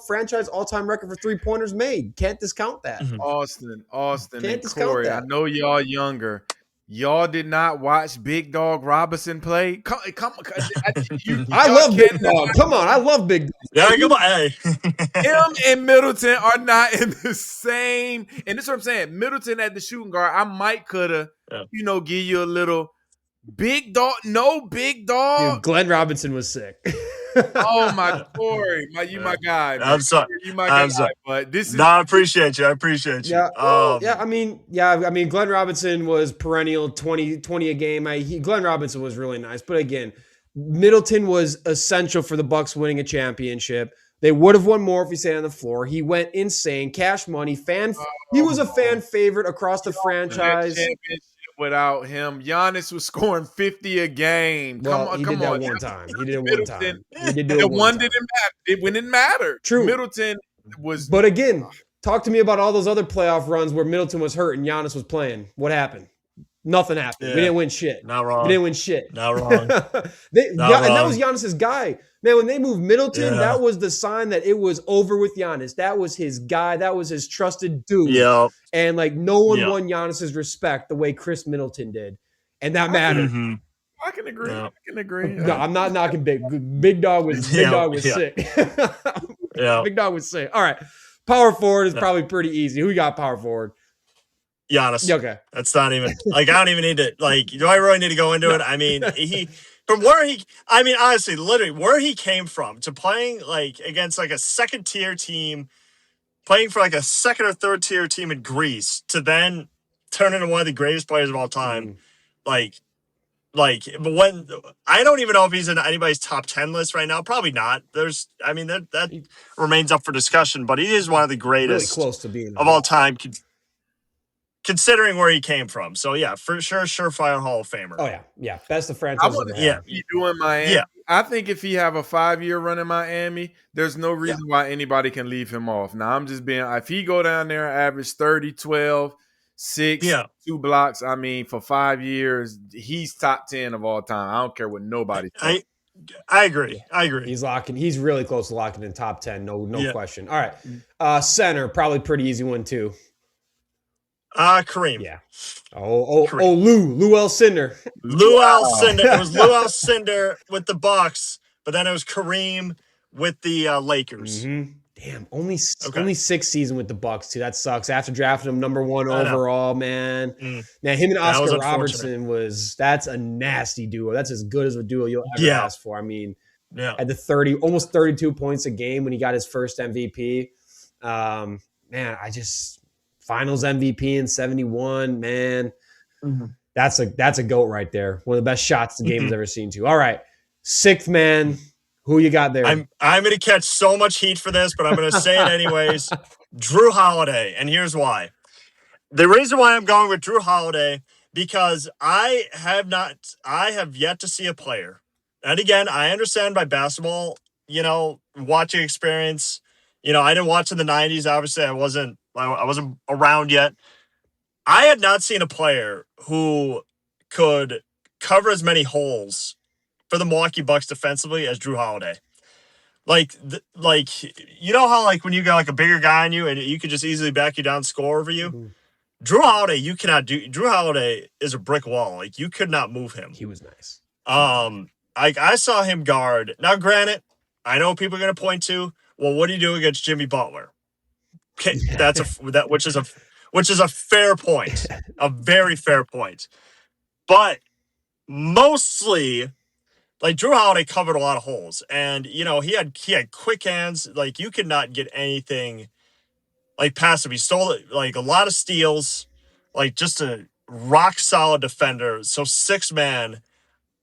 franchise all-time record for 3-pointers made. Can't discount that. Austin, Can't and discount Corey. that. I know y'all younger. Y'all did not watch Big Dog Robinson play. Come I love Big Dog. Come on, I love Big Dog. Yeah, come on. Hey. Him and Middleton are not in the same. And this is what I'm saying. Middleton at the shooting guard, I might could have, give you a little Big Dog. No Big Dog. Dude, Glenn Robinson was sick. Oh my Corey, you my guy. Man. I'm sorry. You my guy. Sorry. But this is. No, I appreciate you. Yeah. I mean, Glenn Robinson was perennial 20 a game. Glenn Robinson was really nice, but again, Middleton was essential for the Bucks winning a championship. They would have won more if he stayed on the floor. He went insane, cash money, he was a fan favorite across the franchise. Without him, Giannis was scoring 50 a game. Well, he did that one time. He did it one time. Didn't matter. It didn't matter. True. Middleton was. But again, talk to me about all those other playoff runs where Middleton was hurt and Giannis was playing. What happened? Nothing happened. Yeah. We didn't win shit. Not wrong. We didn't win shit. Not wrong. And that was Giannis's guy. Man, when they moved Middleton, that was the sign that it was over with Giannis. That was his guy. That was his trusted dude. Yeah. And no one won Giannis's respect the way Chris Middleton did. And that mattered. I can agree. Yeah. I can agree. No, I'm not knocking Big Dog was sick. Big Dog was sick. All right. Power forward is probably pretty easy. Who you got power forward? Giannis. Okay. That's not even I don't even need to do I really need to go into it? I mean, honestly, literally where he came from to playing against a second tier team, playing for a second or third tier team in Greece to then turn into one of the greatest players of all time. But when I don't even know if he's in anybody's top 10 list right now. Probably not. That remains up for discussion, but he is one of the greatest really close to being of all time. Considering where he came from. So, yeah, for sure, surefire Hall of Famer. Oh, yeah. Yeah. That's the franchise. He doing Miami. Yeah. I think if he have a 5-year run in Miami, there's no reason why anybody can leave him off. Now, I'm just being – if he go down there and average 30, 12, 6, 2 blocks, for 5 years, he's top 10 of all time. I don't care what nobody says. I agree. He's really close to locking in top 10. No question. All right. Center, probably pretty easy one, too. Kareem. Yeah. Lou Alcindor. Lou Alcindor. It was Lou Alcindor with the Bucks, but then it was Kareem with the Lakers. Mm-hmm. Damn, only 6 seasons with the Bucks too. That sucks. After drafting him number 1 overall, man. Now him and Oscar Robertson that's a nasty duo. That's as good as a duo you'll ever ask for. At the almost 32 points a game when he got his first MVP. Finals MVP in 71, man. That's a GOAT right there. One of the best shots the game has ever seen too. All right. 6th man. Who you got there? I'm going to catch so much heat for this, but I'm going to say it anyways. Drew Holiday. And here's why. The reason why I'm going with Drew Holiday, because I have yet to see a player. And again, I understand by basketball, watching experience. I didn't watch in the 90s. Obviously, I wasn't around yet. I had not seen a player who could cover as many holes for the Milwaukee Bucks defensively as Drew Holiday. How when you got a bigger guy on you and you could just easily back you down and score over you. Mm-hmm. Drew Holiday, you cannot do. Drew Holiday is a brick wall. You could not move him. He was nice. I saw him guard. Now, granted, I know people are going to point to, well, what do you do against Jimmy Butler? Okay, which is a fair point, a very fair point. But mostly, Drew Holiday covered a lot of holes, and he had quick hands. You could not get anything past him. He stole a lot of steals, just a rock solid defender. So 6 man,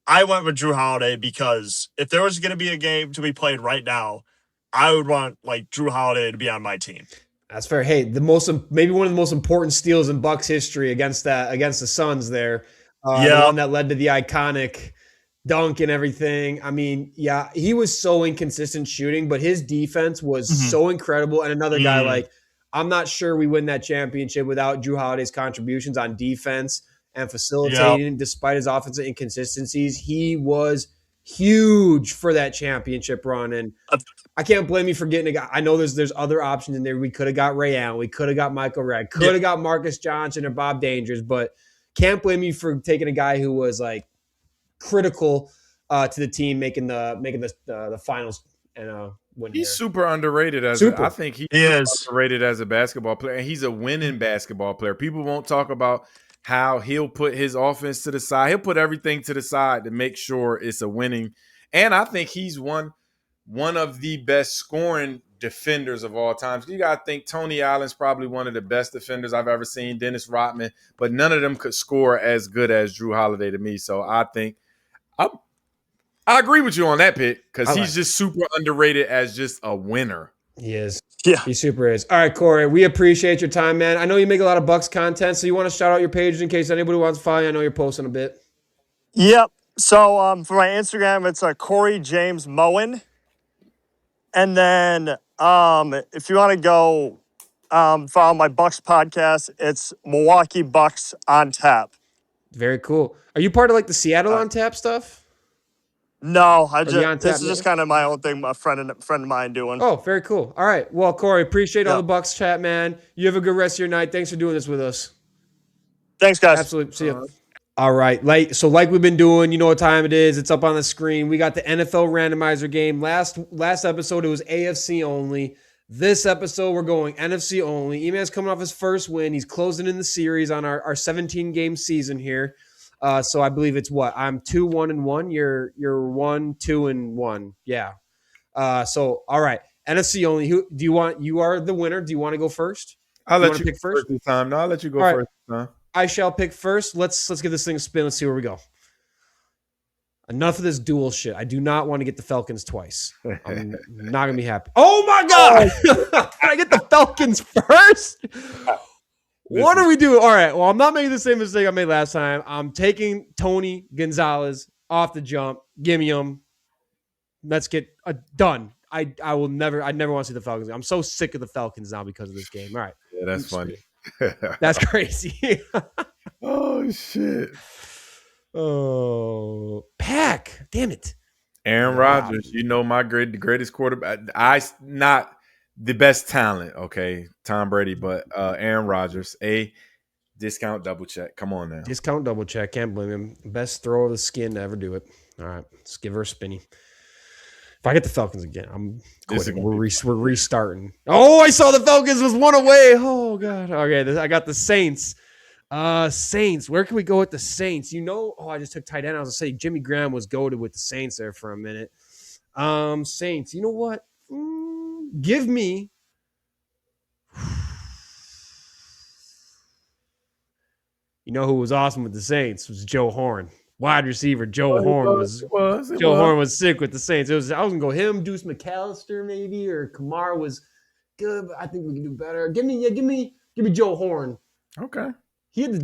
I went with Drew Holiday because if there was going to be a game to be played right now, I would want Drew Holiday to be on my team. That's fair. Hey, maybe one of the most important steals in Bucks history against the Suns there. The Yeah. one that led to the iconic dunk and everything. I mean, yeah, he was so inconsistent shooting, but his defense was Mhm. so incredible. And another guy, Mm. like, I'm not sure we win that championship without Drew Holiday's contributions on defense and Yeah. facilitating despite his offensive inconsistencies. He was huge for that championship run. And I can't blame you for getting a guy. I know there's other options in there. We could have got Ray Allen. We could have got Michael Redd. Could have got Marcus Johnson or Bob Dangerous, but can't blame you for taking a guy who was like critical to the team making the finals and winning. He's there. super underrated I think he's underrated as a basketball player, and he's a winning basketball player. People won't talk about how he'll put his offense to the side. He'll put everything to the side to make sure it's a winning. And I think he's one of the best scoring defenders of all time. You got to think Tony Allen's probably one of the best defenders I've ever seen, Dennis Rodman, but none of them could score as good as Drew Holiday to me. So I think I agree with you on that pick because he's just super underrated as just a winner. He is. Yeah. He super is. All right, Corey, we appreciate your time, man. I know you make a lot of Bucks content, so you want to shout out your pages in case anybody wants to follow you. I know you're posting a bit. Yep. So for my Instagram, it's Corey James Moen. And then if you want to go follow my Bucks podcast, it's Milwaukee Bucks on Tap. Very cool. Are you part of like the Seattle on Tap stuff? No, is this just kind of my own thing. A friend of mine doing. Oh, very cool. All right. Well, Corey, appreciate all the Bucks chat, man. You have a good rest of your night. Thanks for doing this with us. Thanks, guys. Absolutely. See you. All right. Like we've been doing, you know what time it is. It's up on the screen. We got the NFL randomizer game. Last episode, it was AFC only. This episode, we're going NFC only. Iman's coming off his first win. He's closing in the series on our 17-game season here. So I believe it's what? I'm 2-1-1. You're 1-2-1. Yeah. So all right. NFC only. Who do you want? You are the winner. Do you want to go first? I'll let you pick first this time. No, I'll let you go first this time. I shall pick first. Let's give this thing a spin. Let's see where we go. Enough of this dual shit. I do not want to get the Falcons twice. I'm not going to be happy. Oh, my God. Can I get the Falcons first? What are we doing? All right. Well, I'm not making the same mistake I made last time. I'm taking Tony Gonzalez off the jump. Give me him. Let's get done. I never want to see the Falcons. I'm so sick of the Falcons now because of this game. All right. Yeah, that's funny. That's crazy. Oh, shit. Oh, Pack. Damn it. Aaron Rodgers, you know the greatest quarterback. Not the best talent, okay, Tom Brady, but Aaron Rodgers, a discount double check. Come on now. Discount double check. Can't blame him. Best throw of the skin to ever do it. All right. Let's give her a spinny. If I get the Falcons again, I'm quitting. We're restarting. Oh, I saw the Falcons was one away. Oh, God. Okay, I got the Saints. Saints. Where can we go with the Saints? I just took tight end. I was going to say Jimmy Graham was goated with the Saints there for a minute. Saints. You know what? Give me. You know who was awesome with the Saints? It was Joe Horn. Wide receiver Joe Horn was sick with the Saints. I was gonna go him, Deuce McAllister maybe, or Kamara was good, but I think we can do better. Give me Joe Horn. Okay.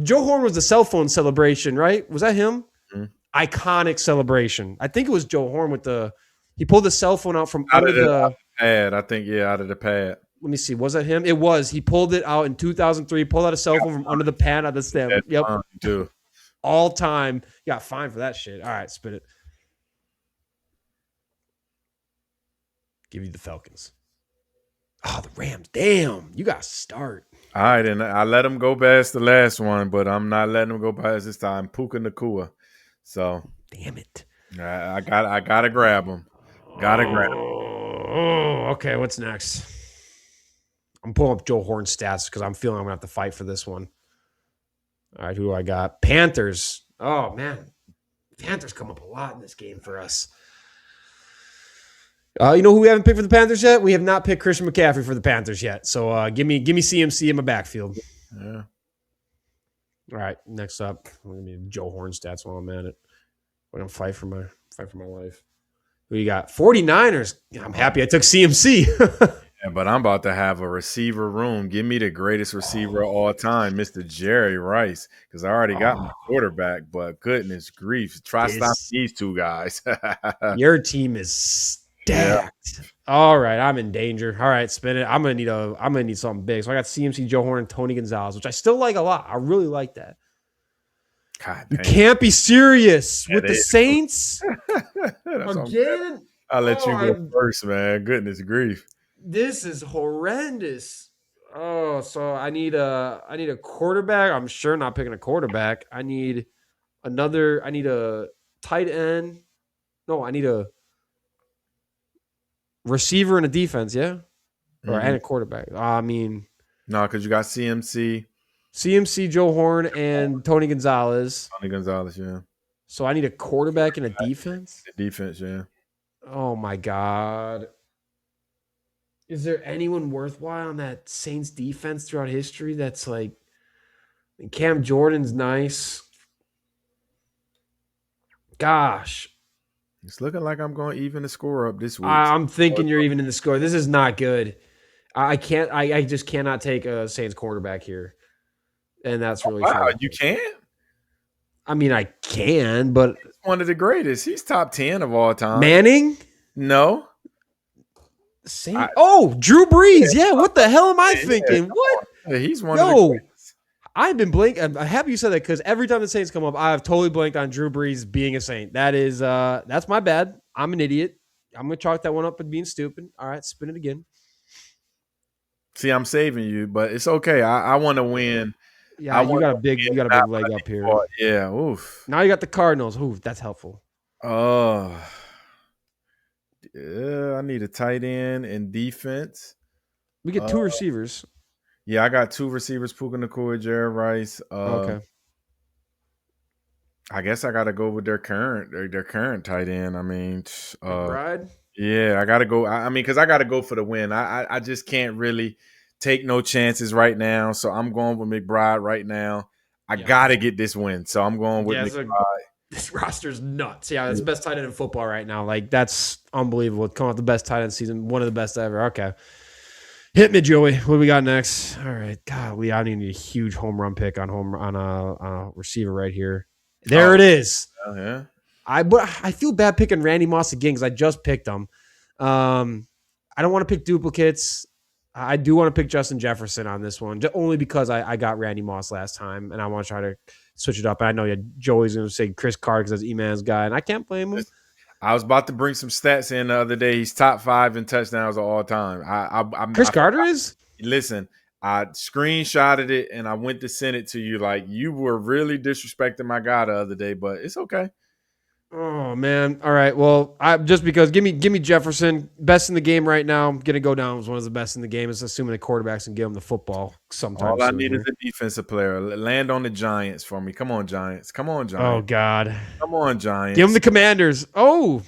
Joe Horn was the cell phone celebration, right? Was that him? Mm-hmm. Iconic celebration. I think it was Joe Horn he pulled the cell phone out from under the pad. I think out of the pad. Let me see. Was that him? It was. He pulled it out in 2003. Pulled out a cell phone from under the pad of the stem. Yep. Too. All time. Got fined for that shit. All right, spit it. Give you the Falcons. Oh, the Rams. Damn. You got to start. All right, and I let him go past the last one, but I'm not letting him go past this time. Puka Nacua. So. Damn it. I gotta grab him. Gotta grab him. Oh, okay. What's next? I'm pulling up Joe Horn's stats because I'm feeling I'm going to have to fight for this one. All right, who do I got? Panthers. Oh, man. Panthers come up a lot in this game for us. You know who we haven't picked for the Panthers yet? We have not picked Christian McCaffrey for the Panthers yet. So give me CMC in my backfield. Yeah. All right, next up, I'm going to be Joe Horn stats while I'm at it. I'm going to fight for my life. Who you got? 49ers. I'm happy I took CMC. Yeah, but I'm about to have a receiver room. Give me the greatest receiver of all time, Mr. Jerry Rice, because I already got my quarterback. But goodness grief, try stop these two guys. Your team is Yeah. stacked. All right, I'm in danger. All right, spin it. I'm gonna need something big. So I got CMC, Joe Horn, and Tony Gonzalez, which I still like a lot. I really like that. God You dang. can't be serious with That the is. Saints That's again. I'll let you go first, man. Goodness grief. This is horrendous. Oh, so I need a quarterback. I'm sure not picking a quarterback. I need a tight end. No, I need a receiver and a defense, yeah? Or and a quarterback. I mean, no, because you got CMC, Joe Horn, and Tony Gonzalez. Tony Gonzalez, yeah. So I need a quarterback and a defense? The defense, yeah. Oh my God. Is there anyone worthwhile on that Saints defense throughout history that's like Cam Jordan's nice? Gosh. It's looking like I'm going to even the score up this week. I'm thinking you're even in the score. This is not good. I just cannot take a Saints quarterback here. And that's really wow, true. You can't? I mean, I can, but He's one of the greatest. He's top 10 of all time. Manning? No. Drew Brees. Yeah, what the hell am I thinking? What? Yeah, he's one of the greatest. I've been blanking. I'm happy you said that because every time the Saints come up, I've totally blanked on Drew Brees being a Saint. That's my bad. I'm an idiot. I'm gonna chalk that one up as being stupid. All right, spin it again. See, I'm saving you, but it's okay. I want to win. Yeah, you got a big leg up here. Yeah, oof. Now you got the Cardinals. Ooh, that's helpful. Oh, yeah, I need a tight end and defense. We get two receivers. Yeah, I got two receivers: Puka Nacua, Jerry Rice. Okay. I guess I got to go with their current tight end. I mean, McBride. Yeah, I got to go. I mean, because I got to go for the win. I just can't really take no chances right now. So I'm going with McBride right now. I got to get this win. So I'm going with McBride. This roster's nuts. Yeah, that's the best tight end in football right now. Like, that's unbelievable. Coming off the best tight end season, one of the best ever. Okay. Hit me, Joey. What do we got next? All right. God, I need a huge home run pick on a receiver right here. There it is. Oh, yeah. I feel bad picking Randy Moss again because I just picked him. I don't want to pick duplicates. I do want to pick Justin Jefferson on this one, only because I got Randy Moss last time, and I want to try to switch it up. And I know Joey's going to say Chris Carter because that's Iman's guy, and I can't blame him. I was about to bring some stats in the other day. He's top 5 in touchdowns of all time. Chris Carter is? Listen, I screenshotted it, and I went to send it to you. Like, you were really disrespecting my guy the other day, but it's okay. Oh man! All right. Well, just because give me Jefferson, best in the game right now. I'm gonna go down as one of the best in the game. Is assuming the quarterbacks can give him the football sometime. All I need is a defensive player. Land on the Giants for me. Come on, Giants. Come on, Giants. Oh God. Come on, Giants. Give him the Commanders. Oh,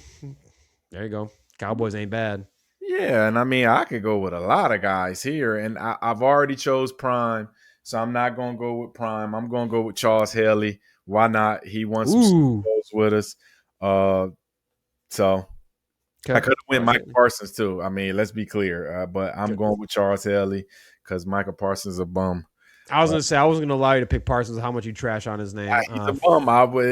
there you go. Cowboys ain't bad. Yeah, and I mean I could go with a lot of guys here, and I've already chose Prime, so I'm not gonna go with Prime. I'm gonna go with Charles Haley. Why not? He won some Super Bowls with us. So okay. I could have went Micah Parsons too. I mean, let's be clear. But I'm going with Charles Haley because Micah Parsons is a bum. I was gonna say I wasn't gonna allow you to pick Parsons. How much you trash on his name? He's a bum.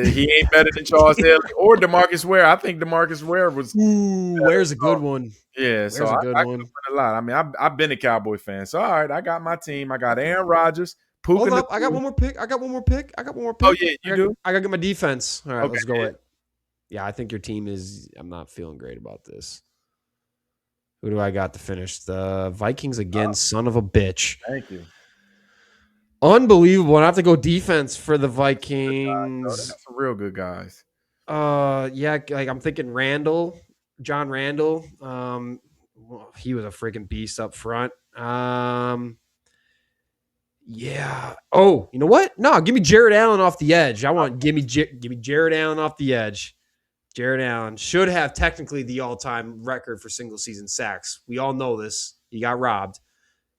He ain't better than Charles Haley or DeMarcus Ware. I think DeMarcus Ware was. Ware's a good one. Yeah, so I could win a lot. I mean, I've been a Cowboy fan. So all right, I got my team. I got Aaron Rodgers. Hold up, I got one more pick. Oh yeah, you do. I gotta get my defense. All right, okay, let's go with. Yeah, I think your team is. I'm not feeling great about this. Who do I got to finish? The Vikings again, son of a bitch. Thank you. Unbelievable. And I have to go defense for the Vikings. That's some real good guys. Yeah, like I'm thinking John Randall. He was a freaking beast up front. Yeah. Oh, you know what? No, give me Jared Allen off the edge. Give me Jared Allen off the edge. Jared Allen should have technically the all-time record for single-season sacks. We all know this. He got robbed.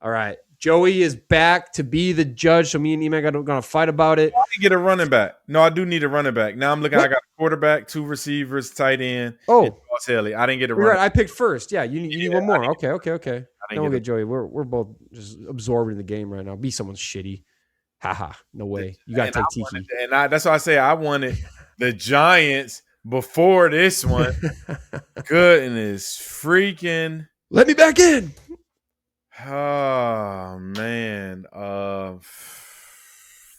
All right. Joey is back to be the judge. So me and Iman are going to fight about it. I didn't get a running back. No, I do need a running back. Now I'm looking. What? I got a quarterback, 2 receivers, tight end. And Oh, Charles Haley. I didn't get a you're running. right. I picked first. Yeah, you need one more. Okay. I Then didn't we'll get get Joey. We're both just absorbed in the game right now. Be someone shitty. Haha. No way. You got to take Tiki. That's why I say I wanted the Giants before this one. Goodness freaking. Let me back in. Oh man.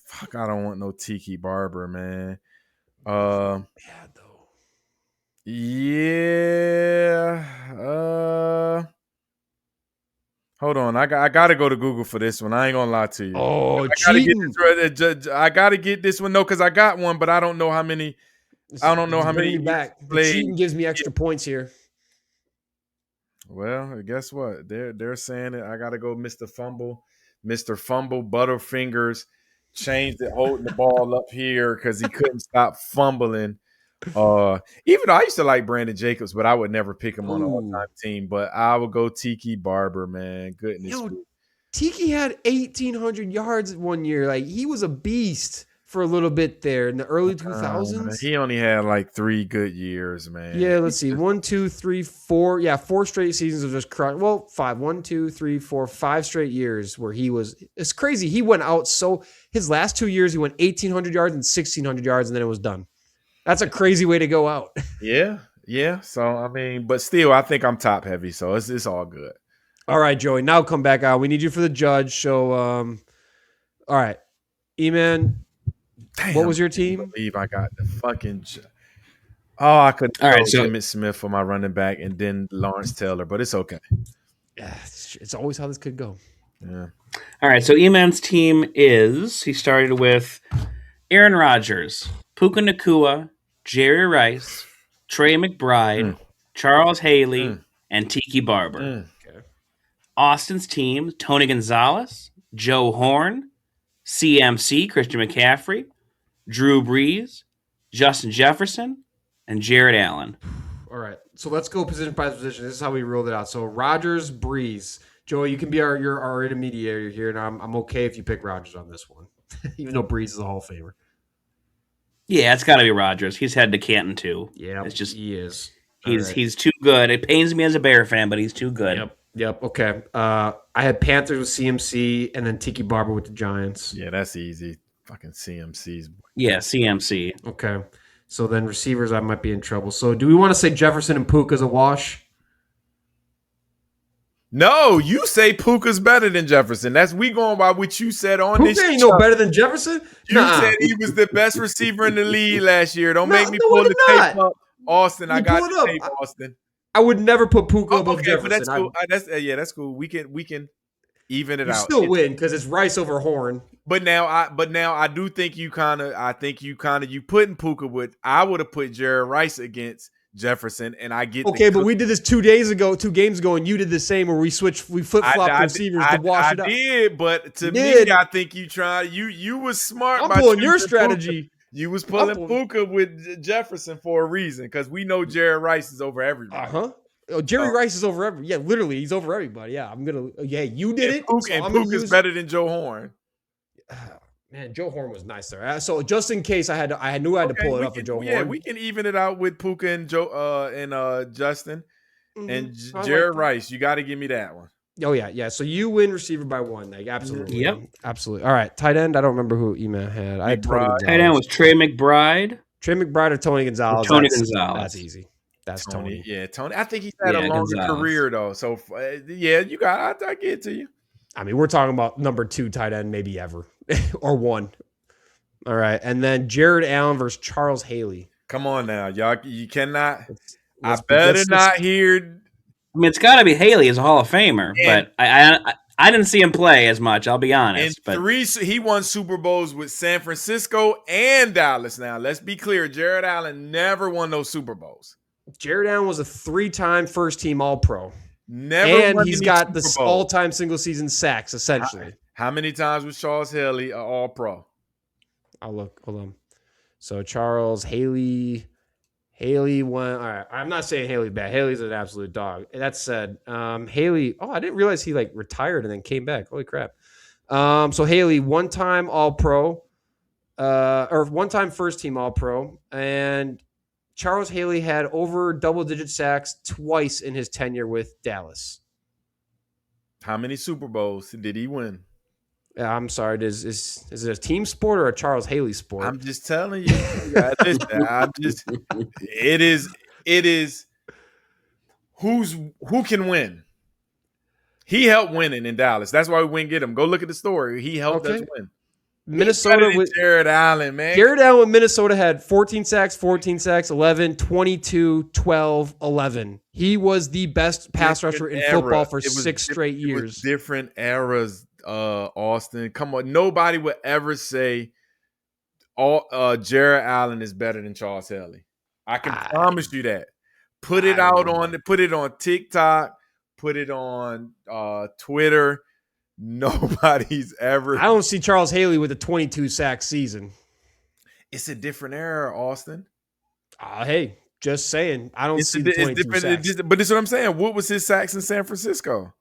Fuck, I don't want no Tiki Barber, man. Yeah, though. Yeah. Hold on. I got to go to Google for this one. I ain't gonna lie to you. Oh, cheating. I gotta get this one. No, because I got one, but I don't know how many. I don't know how many. Back. The cheating gives me extra points here. Well, guess what? They're saying it. I gotta go, Mr. Fumble, Butterfingers, changed it, holding the ball up here because he couldn't stop fumbling. Even though I used to like Brandon Jacobs, but I would never pick him on an all-time team. But I would go Tiki Barber, man. Goodness. Yo, Tiki had 1,800 yards one year. Like, he was a beast for a little bit there in the early 2000s. He only had like 3 good years, man. Yeah, let's see. 1, 2, 3, 4. Yeah, 4 straight seasons of just crush. Well, 5. 1, 2, 3, 4, 5 straight years where he was. It's crazy. He went out his last 2 years, he went 1,800 yards and 1,600 yards, and then it was done. That's a crazy way to go out. Yeah. So, I mean, but still, I think I'm top heavy, so it's all good. All right, Joey, now come back out. We need you for the judge. So, all right. Iman, what was your team? I believe I got the fucking I couldn't all right, so Emmitt Smith for my running back and then Lawrence Taylor, but it's okay. Yeah, it's always how this could go. Yeah. All right, so Iman's team he started with Aaron Rodgers, Puka Nacua, Jerry Rice, Trey McBride, Charles Haley, and Tiki Barber. Okay. Austin's team, Tony Gonzalez, Joe Horn, CMC, Christian McCaffrey, Drew Brees, Justin Jefferson, and Jared Allen. All right, so let's go position by position. This is how we rolled it out. So Rodgers, Brees. Joey, you can be our intermediary here, and I'm okay if you pick Rodgers on this one, even though Brees is a Hall of Famer. Yeah, it's got to be Rodgers. He's head to Canton too. Yeah, it's just he is. He's too good. It pains me as a Bear fan, but he's too good. Yep. Okay. I had Panthers with CMC and then Tiki Barber with the Giants. Yeah, that's easy. Fucking CMC's. Yeah, CMC. Okay. So then receivers, I might be in trouble. So do we want to say Jefferson and Puka's a wash? No, you say Puka's better than Jefferson. We going by what you said on Puka this. ain't no better than Jefferson. You said he was the best receiver in the league last year. Don't make me pull the tape up, Austin. I got the tape, Austin. I would never put Puka above Jefferson. But that's cool. That's cool. We can even it out. Still win because it's Rice over Horn. But now I do think you putting Puka with. I would have put Jared Rice against Jefferson, and I get but we did this 2 games ago, and you did the same where we flip-flopped receivers to wash it up. I did, but to me, I think you tried. You was smart. I'm pulling your strategy. Puka. You was pulling Puka with Jefferson for a reason because we know Jared Rice is over everybody. Jerry Rice is over everybody. Yeah, literally, he's over everybody. Yeah, you did it. Puka's better than Joe Horn. Man, Joe Horn was nice there. So just in case I knew I had to pull it up for Joe Horn. Yeah, we can even it out with Puka and Joe and Justin and Jared Rice. You got to give me that one. Oh yeah. So you win receiver by 1. Like absolutely. Yep. Absolutely. All right, tight end. I don't remember who Iman had. I had Tony Gonzalez. Tight end was Trey McBride. Trey McBride or Tony Gonzalez. Gonzalez. That's easy. That's Tony. Yeah, Tony. I think he's had a longer career though. So you got. I get it to you. I mean, we're talking about number 2 tight end maybe ever or 1. All right, and then Jared Allen versus Charles Haley. Come on now, y'all. You cannot. I better not hear. I mean, it's got to be Haley as a Hall of Famer, but I didn't see him play as much. I'll be honest. He won Super Bowls with San Francisco and Dallas. Now, let's be clear. Jared Allen never won those Super Bowls. Jared Allen was a 3-time first-team All-Pro. And he's got the all-time single-season sacks, essentially. How many times was Charles Haley an All-Pro? I'll look. Hold on. So Charles Haley Haley went. All right. I'm not saying Haley bad. Haley's an absolute dog. That said, Haley. Oh, I didn't realize he like retired and then came back. Holy crap. So Haley, one-time All-Pro, or one-time first-team All-Pro, and Charles Haley had over double-digit sacks twice in his tenure with Dallas. How many Super Bowls did he win? I'm sorry. Is it a team sport or a Charles Haley sport? I'm just telling you. Listen, it is who can win. He helped winning in Dallas. That's why we went get him. Go look at the story. He helped us win. Minnesota with Jared Allen, man. Jared Allen with Minnesota had 14 sacks, 11, 22, 12, 11. He was the best pass rusher in football for 6 straight years. Different eras, Austin. Come on. Nobody would ever say Jared Allen is better than Charles Haley. I can promise you that. Put it on TikTok. Put it on Twitter. Nobody's ever. I don't see Charles Haley with a 22 sack season. It's a different era, Austin. Hey, just saying. I don't see the 22 sacks. But this is what I'm saying. What was his sacks in San Francisco?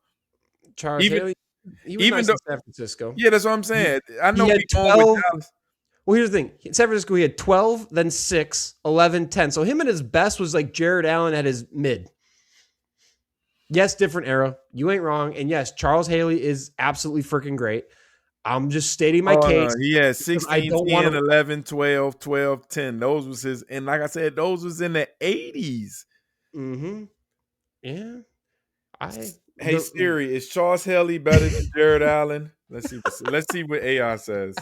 Charles Haley, he was nice in San Francisco. Yeah, that's what I'm saying. I know he had he's going with Dallas. Well, here's the thing. In San Francisco, he had 12, then 6, 11, 10. So him at his best was like Jared Allen at his mid. Yes, different era. You ain't wrong. And yes, Charles Haley is absolutely freaking great. I'm just stating my case. No. He had 16, 10, 11, 12, 12, 10. Those was his. And like I said, those was in the 80s. Mm-hmm. Yeah. Hey, Siri, is Charles Haley better than Jared Allen? Let's see what AI says.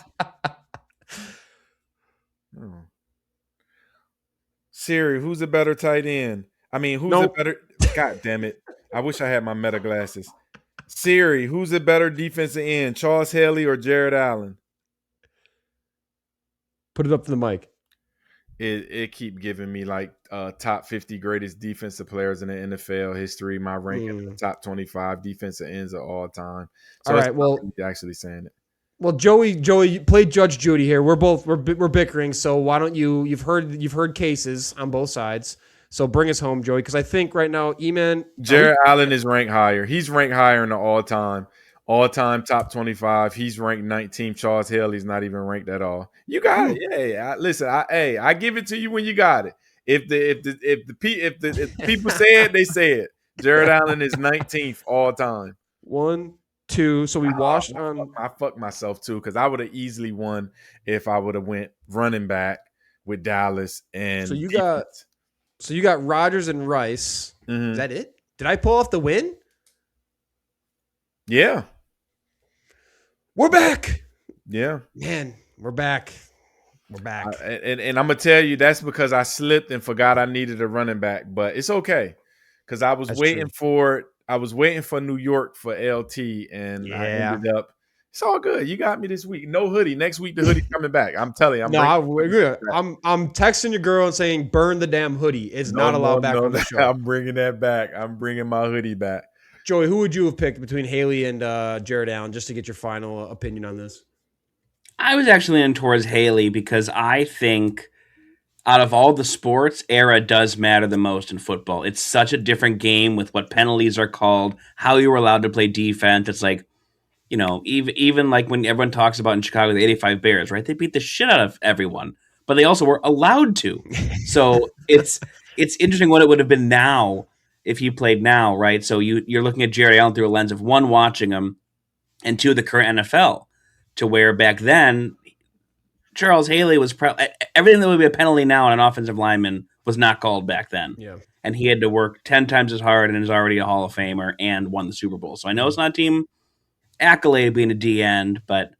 Oh. Siri, who's a better tight end? I mean, who's a better? God damn it! I wish I had my Meta glasses. Siri, who's a better defensive end, Charles Haley or Jared Allen? Put it up to the mic. It keep giving me like top 50 greatest defensive players in the NFL history. My ranking the top 25 defensive ends of all time. So all right, well, actually saying it. Well, Joey, you played Judge Judy here. We're bickering. So why don't you've heard cases on both sides. So bring us home, Joey, because I think right now, Iman. Jared Allen is ranked higher. He's ranked higher in the all-time top 25. He's ranked 19th. Charles Haley's not even ranked at all. You got it. Yeah. Listen, I give it to you when you got it. If the people say it, they say it. Jared Allen is 19th all time. 1, 2. So we washed on. I fucked myself too because I would have easily won if I would have went running back with Dallas and. So you got Rodgers and Rice. Mm-hmm. Is that it? Did I pull off the win? Yeah. We're back. Yeah. Man, we're back. We're back. And I'm going to tell you, that's because I slipped and forgot I needed a running back. But it's okay because I was waiting for New York for LT, and I ended up. It's all good. You got me this week. No hoodie. Next week, the hoodie's coming back. I'm telling you. I'm texting your girl and saying, burn the damn hoodie. It's not allowed back on the show. I'm bringing that back. I'm bringing my hoodie back. Joey, who would you have picked between Haley and Jared Allen, just to get your final opinion on this? I was actually in towards Haley because I think out of all the sports, era does matter the most in football. It's such a different game with what penalties are called, how you were allowed to play defense. It's like, you know, even like when everyone talks about in Chicago, the 85 Bears, right? They beat the shit out of everyone, but they also were allowed to. So it's interesting what it would have been now if he played now, right? So you're looking at Jared Allen through a lens of one, watching him, and two, the current NFL, to where back then, Charles Haley was everything that would be a penalty now on an offensive lineman was not called back then. Yeah. And he had to work 10 times as hard and is already a Hall of Famer and won the Super Bowl. So I know it's not a team accolade being a D end, but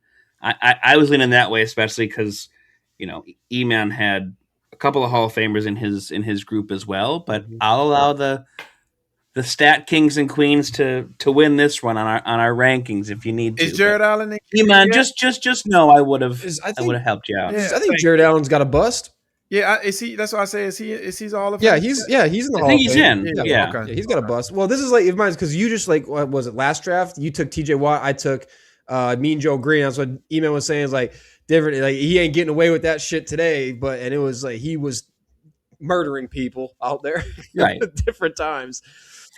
I was leaning that way, especially because, you know, Iman had a couple of Hall of Famers in his group as well. But I'll allow the stat kings and queens to win this one on our rankings if you need to. Is Jared Allen? Iman, just know I would have helped you out. Yeah, I think Jared Allen's got a bust. Yeah, is he? That's what I say. Is he's all of? Yeah, he's in the Hall of Fame. I think he's in. Yeah. Okay. Yeah, he's got a bust. Well, this is like if mine's because you just like what was it last draft? You took TJ Watt. I took Mean Joe Green. That's what Iman was saying. Is like different. Like he ain't getting away with that shit today. And it was like he was murdering people out there Right. at different times.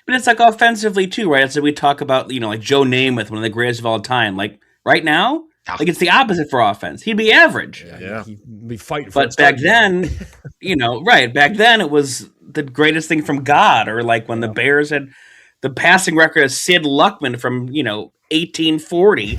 But it's like offensively too, right? So we talk about, like Joe Namath, one of the greatest of all time. Like right now, like it's the opposite for offense. He'd be average. Yeah. He'd be fighting for But back then, right. Back then it was the greatest thing from God, or like when the Bears had the passing record of Sid Luckman from, 1840.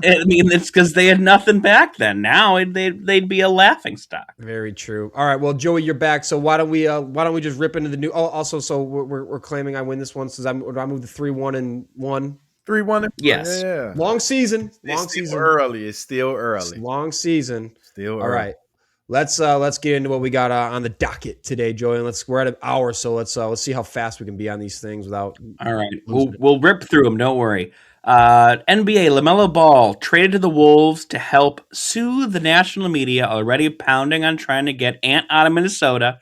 I mean, it's because they had nothing back then. Now they'd be a laughing stock. Very true. All right, well, Joey, you're back. So why don't we just rip into the new? Oh, also, so we're claiming I win this one. So I move the 3-1-1. 3-1. Yes. Yeah. Long season. It's still early. It's long season. Still All early. right. Let's get into what we got on the docket today, Joey. And we're at an hour, so let's see how fast we can be on these things without. All right, we'll rip through them. Don't worry. NBA LaMelo Ball traded to the Wolves to help soothe the national media already pounding on trying to get Ant out of Minnesota.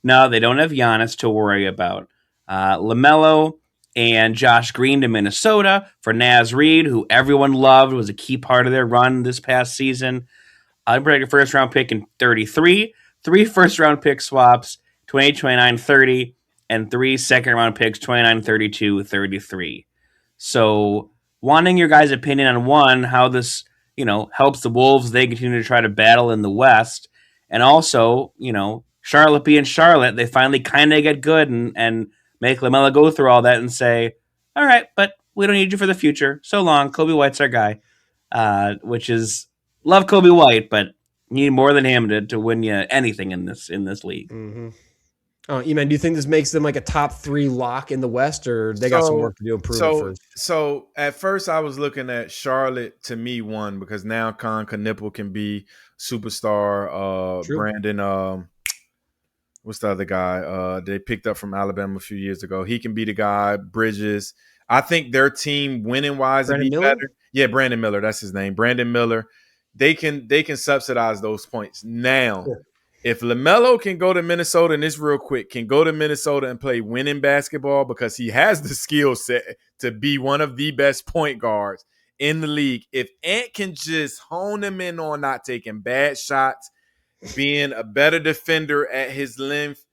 No, they don't have Giannis to worry about. LaMelo and Josh Green to Minnesota for Naz Reid, who everyone loved, was a key part of their run this past season. Unbreaking first-round pick in 33, 3 first-round pick swaps, 28, 29, 30, and 3 second-round picks, 29, 32, 33. So wanting your guys' opinion on one, how this, helps the Wolves, they continue to try to battle in the West, and also, Charlotte being Charlotte, they finally kind of get good and make LaMelo go through all that and say, all right, but we don't need you for the future. So long. Kobe White's our guy, which is... Love Kobe White, but you need more than him to win you anything in this league. Mm-hmm. Iman, do you think this makes them like a top 3 lock in the West, or they got some work to do to prove it first? So at first I was looking at Charlotte to me one, because now Con Knipple can be superstar. Brandon, what's the other guy? They picked up from Alabama a few years ago. He can be the guy. Bridges. I think their team winning wise would be better. Yeah, Brandon Miller. That's his name. Brandon Miller. They can subsidize those points. Now, if LaMelo can go to Minnesota, and this real quick, can go to Minnesota and play winning basketball, because he has the skill set to be one of the best point guards in the league. If Ant can just hone him in on not taking bad shots, being a better defender at his length,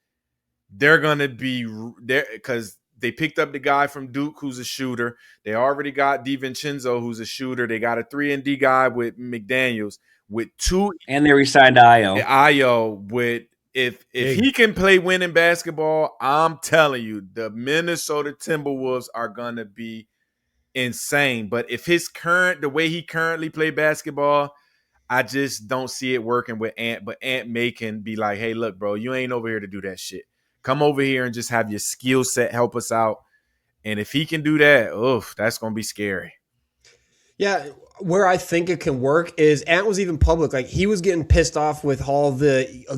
they're going to be there, because they picked up the guy from Duke who's a shooter. They already got DiVincenzo who's a shooter. They got a 3-and-D guy with McDaniels with 2. And they re-signed Ayo. Ayo with if he can play winning basketball, I'm telling you, the Minnesota Timberwolves are going to be insane. But if the way he currently play basketball, I just don't see it working with Ant. But Ant May can be like, hey, look, bro, you ain't over here to do that shit. Come over here and just have your skill set help us out. And if he can do that, that's going to be scary. Yeah, where I think it can work is Ant was even public. Like, he was getting pissed off with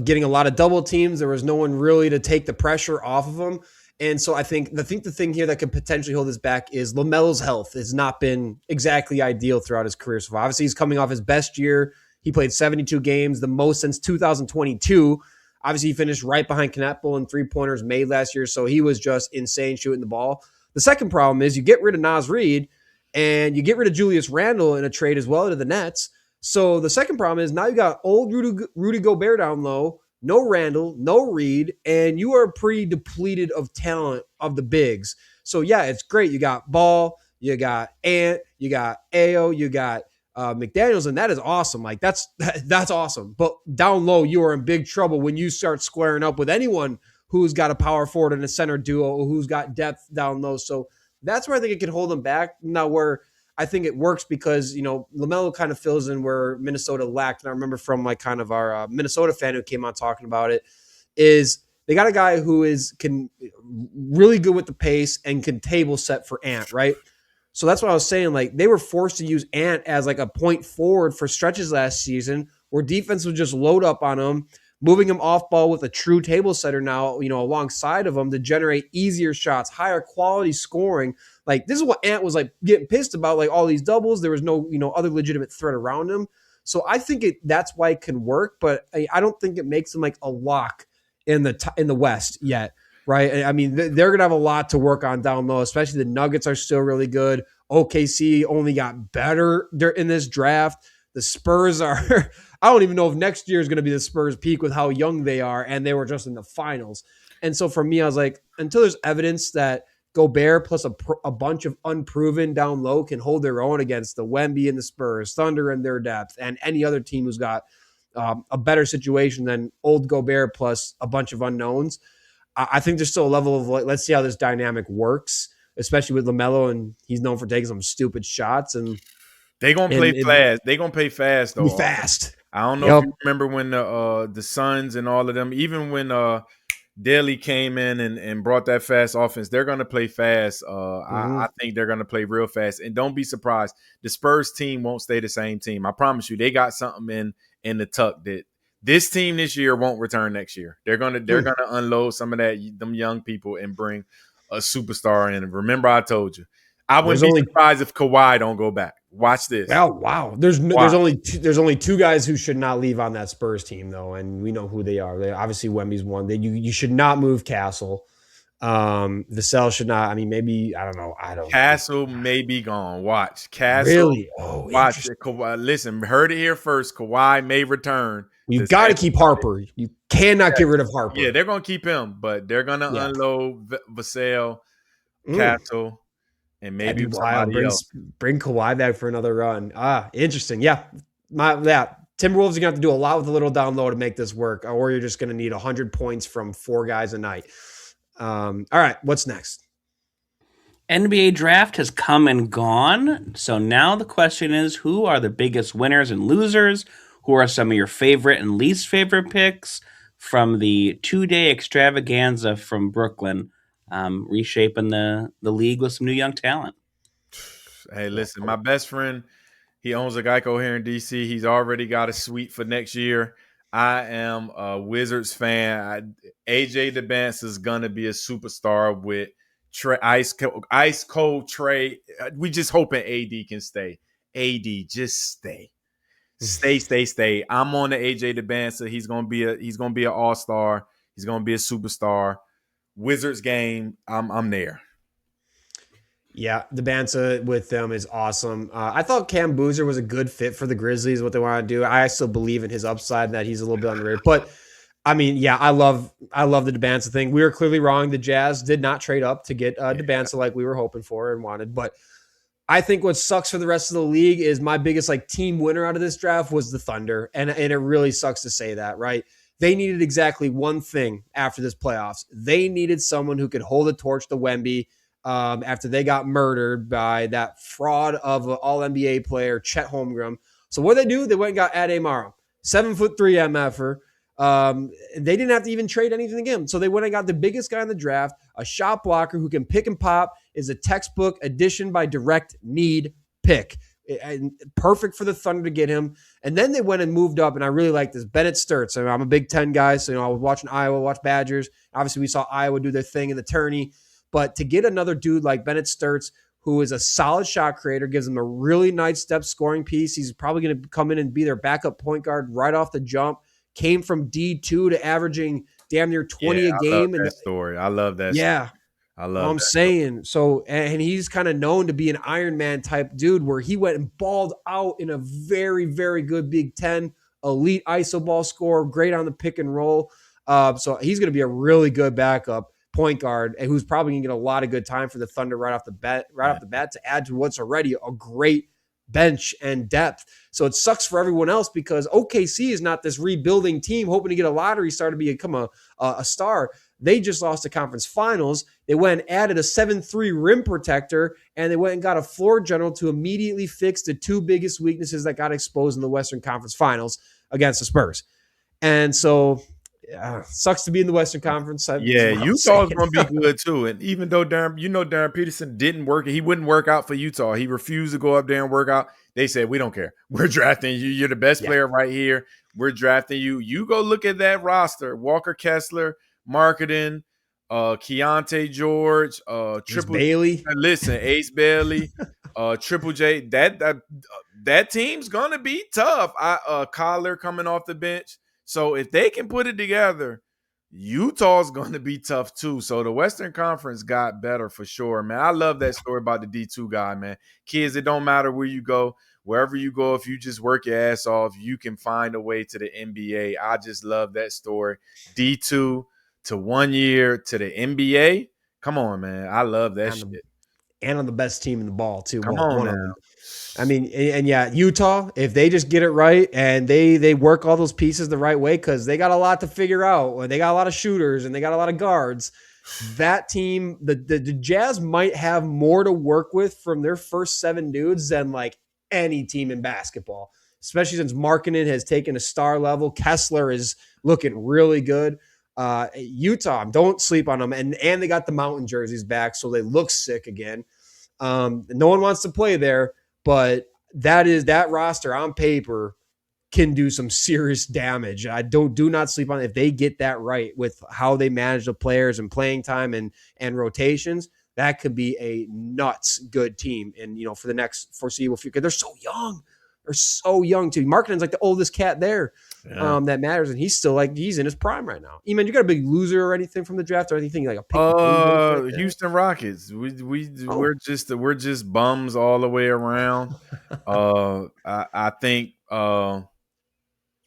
getting a lot of double teams. There was no one really to take the pressure off of him. And so I think the thing here that could potentially hold us back is LaMelo's health has not been exactly ideal throughout his career so far. Obviously, he's coming off his best year. He played 72 games, the most since 2022. Obviously, he finished right behind Knapple in 3-pointers made last year, so he was just insane shooting the ball. The second problem is you get rid of Naz Reid, and you get rid of Julius Randle in a trade as well to the Nets. So the second problem is now you got old Rudy Gobert down low, no Randle, no Reid, and you are pretty depleted of talent of the bigs. So, yeah, it's great. You got Ball, you got Ant, you got Ayo, you got McDaniels, and that is awesome. Like, that's awesome. But down low, you are in big trouble when you start squaring up with anyone who's got a power forward and a center duo, who's got depth down low. So that's where I think it could hold them back. Now, where I think it works because, LaMelo kind of fills in where Minnesota lacked. And I remember from like kind of our Minnesota fan who came on talking about it, is they got a guy who can really good with the pace and can table set for Ant, right? So that's what I was saying. Like, they were forced to use Ant as like a point forward for stretches last season where defense would just load up on him, moving him off ball with a true table setter now, alongside of him to generate easier shots, higher quality scoring. Like, this is what Ant was like getting pissed about, like all these doubles. There was no, other legitimate threat around him. So I think that's why it can work, but I don't think it makes him like a lock in the West yet. Right. I mean, they're going to have a lot to work on down low, especially the Nuggets are still really good. OKC only got better in this draft. The Spurs are, I don't even know if next year is going to be the Spurs peak with how young they are. And they were just in the finals. And so for me, I was like, until there's evidence that Gobert plus a bunch of unproven down low can hold their own against the Wemby and the Spurs, Thunder and their depth, and any other team who's got a better situation than old Gobert plus a bunch of unknowns. I think there's still a level of like, let's see how this dynamic works, especially with LaMelo, and he's known for taking some stupid shots. And they gonna play fast. They gonna play fast though. Fast. I don't know if you remember when the Suns and all of them, even when Daly came in and brought that fast offense, they're gonna play fast. I think they're gonna play real fast. And don't be surprised, the Spurs team won't stay the same team. I promise you, they got something in the tuck that this team this year won't return next year. They're gonna unload some of them young people and bring a superstar in. Remember, I told you, I wouldn't be surprised if Kawhi don't go back. Watch this. Oh wow! There's only two guys who should not leave on that Spurs team though, and we know who they are. Obviously, Wemby's one. You should not move Castle. Vassell should not. I mean, maybe I don't know. Castle may be gone. Watch Castle. Really? Oh, watch it. Kawhi, listen, heard it here first. Kawhi may return. You got to keep Harper. You cannot get rid of Harper. Yeah, they're gonna keep him, but they're gonna unload Vassell, Castle, and maybe somebody else. Bring Kawhi back for another run. Interesting. Yeah, Timberwolves are gonna have to do a lot with a little down low to make this work, or you're just gonna need 100 points from 4 guys a night. All right, what's next? NBA draft has come and gone. So now the question is, who are the biggest winners and losers? Who are some of your favorite and least favorite picks from the 2-day extravaganza from Brooklyn, reshaping the league with some new young talent? Hey, listen, my best friend, he owns a Geico here in DC. He's already got a suite for next year. I am a Wizards fan. AJ DeBance is gonna be a superstar with ice cold Trey. We just hoping AD can stay. AD, just stay. Stay. I'm on the AJ DeBance. He's gonna be an all-star. He's gonna be a superstar. Wizards game. I'm there. Yeah, the Banter with them is awesome. I thought Cam Boozer was a good fit for the Grizzlies, what they want to do. I still believe in his upside and that he's a little bit underrated. But, I mean, yeah, I love the DeBanza thing. We were clearly wrong. The Jazz did not trade up to get DeBanza like we were hoping for and wanted. But I think what sucks for the rest of the league is my biggest team winner out of this draft was the Thunder. And it really sucks to say that, right? They needed exactly one thing after this playoffs. They needed someone who could hold a torch to Wemby. After they got murdered by that fraud of an all-NBA player, Chet Holmgren. So what did they do? They went and got Ade Maro, 7'3" MFer. They didn't have to even trade anything again. So they went and got the biggest guy in the draft, a shot blocker who can pick and pop, is a textbook addition by direct need pick. And perfect for the Thunder to get him. And then they went and moved up, and I really like this. Bennett Sturts. I'm a Big Ten guy, so I was watching Iowa, watch Badgers. Obviously, we saw Iowa do their thing in the tourney. But to get another dude like Bennett Sturts, who is a solid shot creator, gives them a really nice step scoring piece. He's probably going to come in and be their backup point guard right off the jump. Came from D2 to averaging damn near 20 a game. I love that story. I love that. Yeah. I love I'm saying. So, and he's kind of known to be an Iron Man type dude where he went and balled out in a very, very good Big Ten elite iso ball scorer, great on the pick and roll. So he's going to be a really good backup point guard and who's probably going to get a lot of good time for the Thunder right off the bat to add to what's already a great bench and depth. So it sucks for everyone else because OKC is not this rebuilding team hoping to get a lottery star to become a star. They just lost the conference finals. They went and added a 7'3" rim protector, and they went and got a floor general to immediately fix the two biggest weaknesses that got exposed in the Western Conference Finals against the Spurs. And so sucks to be in the Western Conference. Utah's going to be good too. And even though Darren Peterson didn't work, he wouldn't work out for Utah. He refused to go up there and work out. They said, we don't care. We're drafting you. You're the best player right here. We're drafting you. You go look at that roster. Walker Kessler, marketing, Keontae George, Triple Bailey. Listen, Ace Bailey, Triple J. That team's going to be tough. Collar coming off the bench. So if they can put it together, Utah's going to be tough too. So the Western Conference got better for sure, man. I love that story about the D2 guy, man. Kids, it don't matter where you go. wherever you go, if you just work your ass off, you can find a way to the NBA. I just love that story. D2 to 1 year to the NBA. Come on, man. I love that shit. And on the best team in the ball too. Come Well, on one now. of them. I mean, and yeah, Utah, if they just get it right and they work all those pieces the right way, because they got a lot to figure out. They got a lot of shooters and they got a lot of guards. That team, the Jazz might have more to work with from their first 7 dudes than like any team in basketball, especially since Markkanen has taken a star level. Kessler is looking really good. Utah, don't sleep on them. And they got the mountain jerseys back, so they look sick again. No one wants to play there, but that roster on paper can do some serious damage. Do not sleep on it. If they get that right with how they manage the players and playing time and rotations, that could be a nuts good team. And, for the next foreseeable future, they're so young. They're so young too. Markkanen's like the oldest cat there. Yeah. That matters. And he's still he's in his prime right now. Iman, you got a big loser or anything from the draft or anything like a pick? Houston Rockets. We're just bums all the way around. I think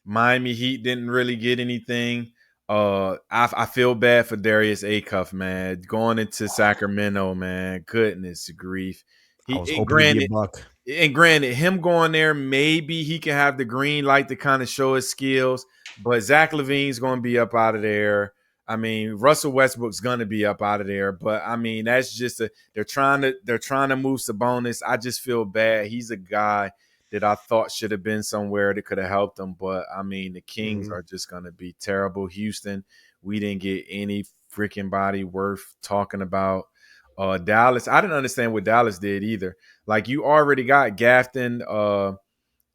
Miami Heat didn't really get anything. I feel bad for Darius Acuff, man, going into Sacramento, man. Goodness grief. I was hoping to be a Buck. And granted, him going there, maybe he can have the green light to kind of show his skills. But Zach LaVine's going to be up out of there. I mean, Russell Westbrook's going to be up out of there. But I mean, that's just they're trying to move Sabonis. I just feel bad. He's a guy that I thought should have been somewhere that could have helped him. But I mean, the Kings are just going to be terrible. Houston, we didn't get any freaking body worth talking about. Dallas, I didn't understand what Dallas did either. Like, you already got Gafton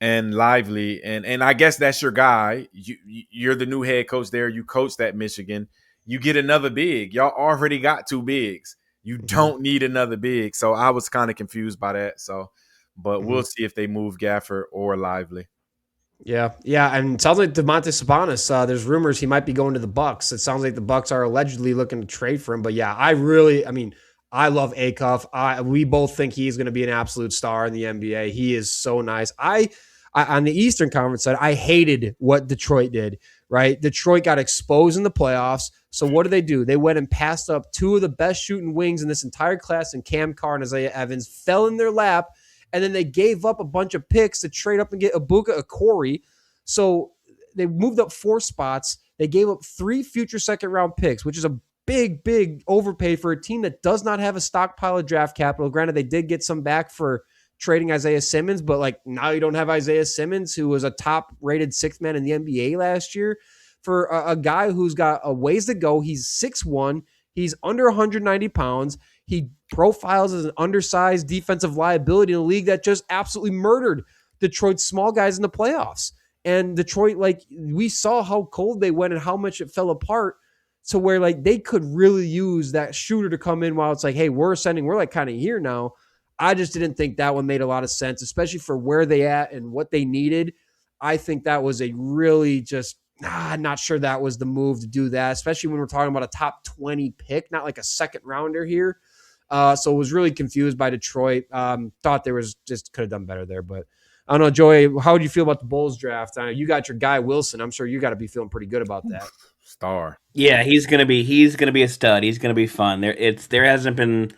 and Lively, and I guess that's your guy. You're the new head coach there. You coached at Michigan. You get another big. Y'all already got 2 bigs. You don't need another big. So I was kind of confused by that. But we'll see if they move Gafford or Lively. Yeah, and it sounds like Domantas Sabonis. There's rumors he might be going to the Bucks. It sounds like the Bucks are allegedly looking to trade for him. But yeah, I love Acuff. We both think he's going to be an absolute star in the NBA. He is so nice. I on the Eastern Conference side, I hated what Detroit did, right? Detroit got exposed in the playoffs. So what do? They went and passed up 2 of the best shooting wings in this entire class, and Cam Carr and Isaiah Evans fell in their lap, and then they gave up a bunch of picks to trade up and get Ibuka Okori. So they moved up 4 spots. They gave up 3 future second-round picks, which is a big overpay for a team that does not have a stockpile of draft capital. Granted, they did get some back for trading Isaiah Simmons, but now you don't have Isaiah Simmons, who was a top-rated 6th man in the NBA last year, for a guy who's got a ways to go. He's 6'1". He's under 190 pounds. He profiles as an undersized defensive liability in a league that just absolutely murdered Detroit's small guys in the playoffs. And Detroit, we saw how cold they went and how much it fell apart, to where they could really use that shooter to come in while it's hey, we're kind of here now. I just didn't think that one made a lot of sense, especially for where they at and what they needed. I think that was a really not sure that was the move to do that, especially when we're talking about a top 20 pick, not like a second rounder here. So was really confused by Detroit. Thought there was could have done better there, but I don't know, Joey, how do you feel about the Bulls draft? You got your guy Wilson. I'm sure you got to be feeling pretty good about that. Star. Yeah, he's gonna be a stud. He's gonna be fun. There hasn't been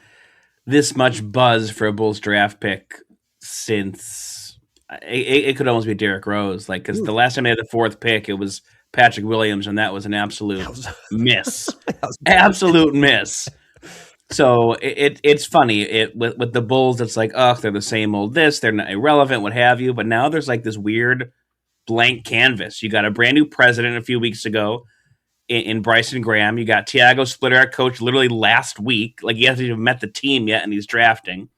this much buzz for a Bulls draft pick since it could almost be Derrick Rose. Because the last time they had the 4th pick, it was Patrick Williams, and that was an absolute miss. Absolute miss. So it's funny. With the Bulls, it's they're the same old this, they're not irrelevant, what have you. But now there's this weird blank canvas. You got a brand new president a few weeks ago in Bryson Graham. You got Tiago Splitter at coach literally last week. He hasn't even met the team yet, and he's drafting.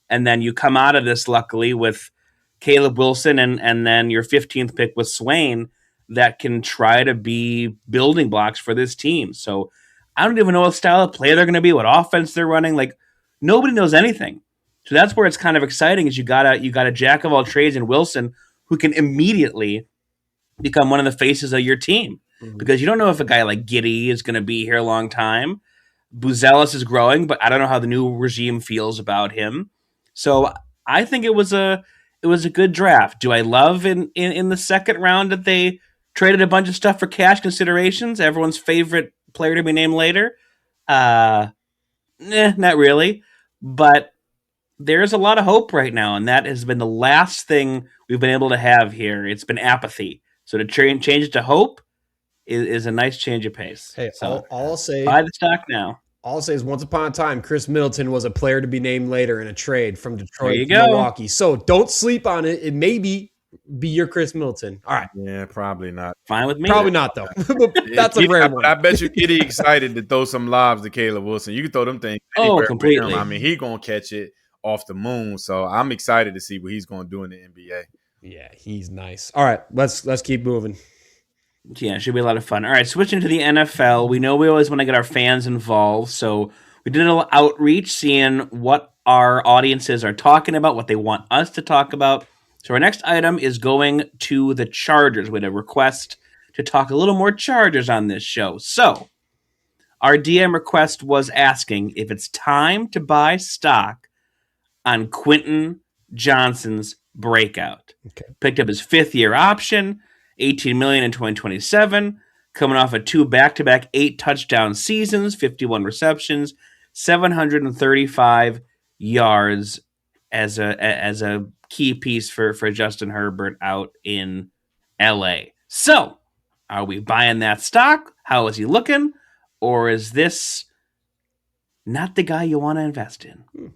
And then you come out of this, luckily, with Caleb Wilson and then your 15th pick with Swain that can try to be building blocks for this team. So I don't even know what style of play they're going to be, what offense they're running. Nobody knows anything. So that's where it's kind of exciting, is you got a jack of all trades in Wilson who can immediately become one of the faces of your team. Because you don't know if a guy like Giddey is going to be here a long time. Buzelis is growing, but I don't know how the new regime feels about him. So I think it was a It was a good draft. Do I love in the second round that they traded a bunch of stuff for cash considerations? Everyone's favorite player to be named later? Not really. But there's a lot of hope right now, and that has been the last thing we've been able to have here. It's been apathy. So to change it to hope is a nice change of pace. Hey, So all I'll say, buy the stock now. all I'll say is once upon a time, Chris Middleton was a player to be named later in a trade from There Detroit you to go. Milwaukee. So don't sleep on it. It may be your Chris Middleton. All right. Yeah, probably not. Fine with me. Probably not, though. But that's a rare one. I bet you Kitty excited to throw some lobs to Caleb Wilson. You can throw them things anywhere with completely. him. I mean, he going to catch it off the moon. So I'm excited to see what he's going to do in the NBA. Yeah, he's nice. All right, let's keep moving. Yeah, it should be a lot of fun. All right, switching to the NFL. We know we always want to get our fans involved, so we did a little outreach, seeing what our audiences are talking about, what they want us to talk about. So our next item is going to the Chargers. We had a request to talk a little more Chargers on this show. So our DM request was asking if it's time to buy stock on Quentin Johnston's breakout. Okay. Picked up his 5th-year option, $18 million in 2027, coming off of 2 back-to-back 8-touchdown seasons, 51 receptions, 735 yards as a key piece for Justin Herbert out in LA. So, are we buying that stock? How is he looking? Or is this not the guy you want to invest in?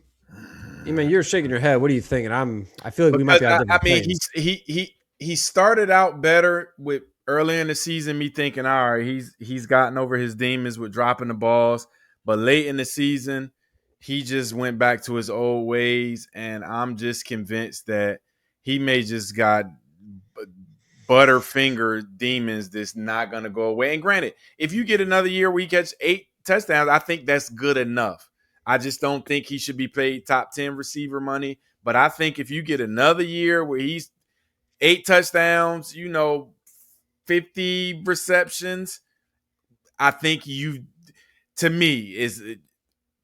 Iman, you're shaking your head. What are you thinking? I feel like we might be on different planes. He started out better with early in the season, me thinking, all right, he's gotten over his demons with dropping the balls. But late in the season, he just went back to his old ways, and I'm just convinced that he may just got butterfinger demons that's not going to go away. And granted, if you get another year where he gets 8 touchdowns, I think that's good enough. I just don't think he should be paid top 10 receiver money. But I think if you get another year where he's 8 touchdowns, 50 receptions, I think to me, is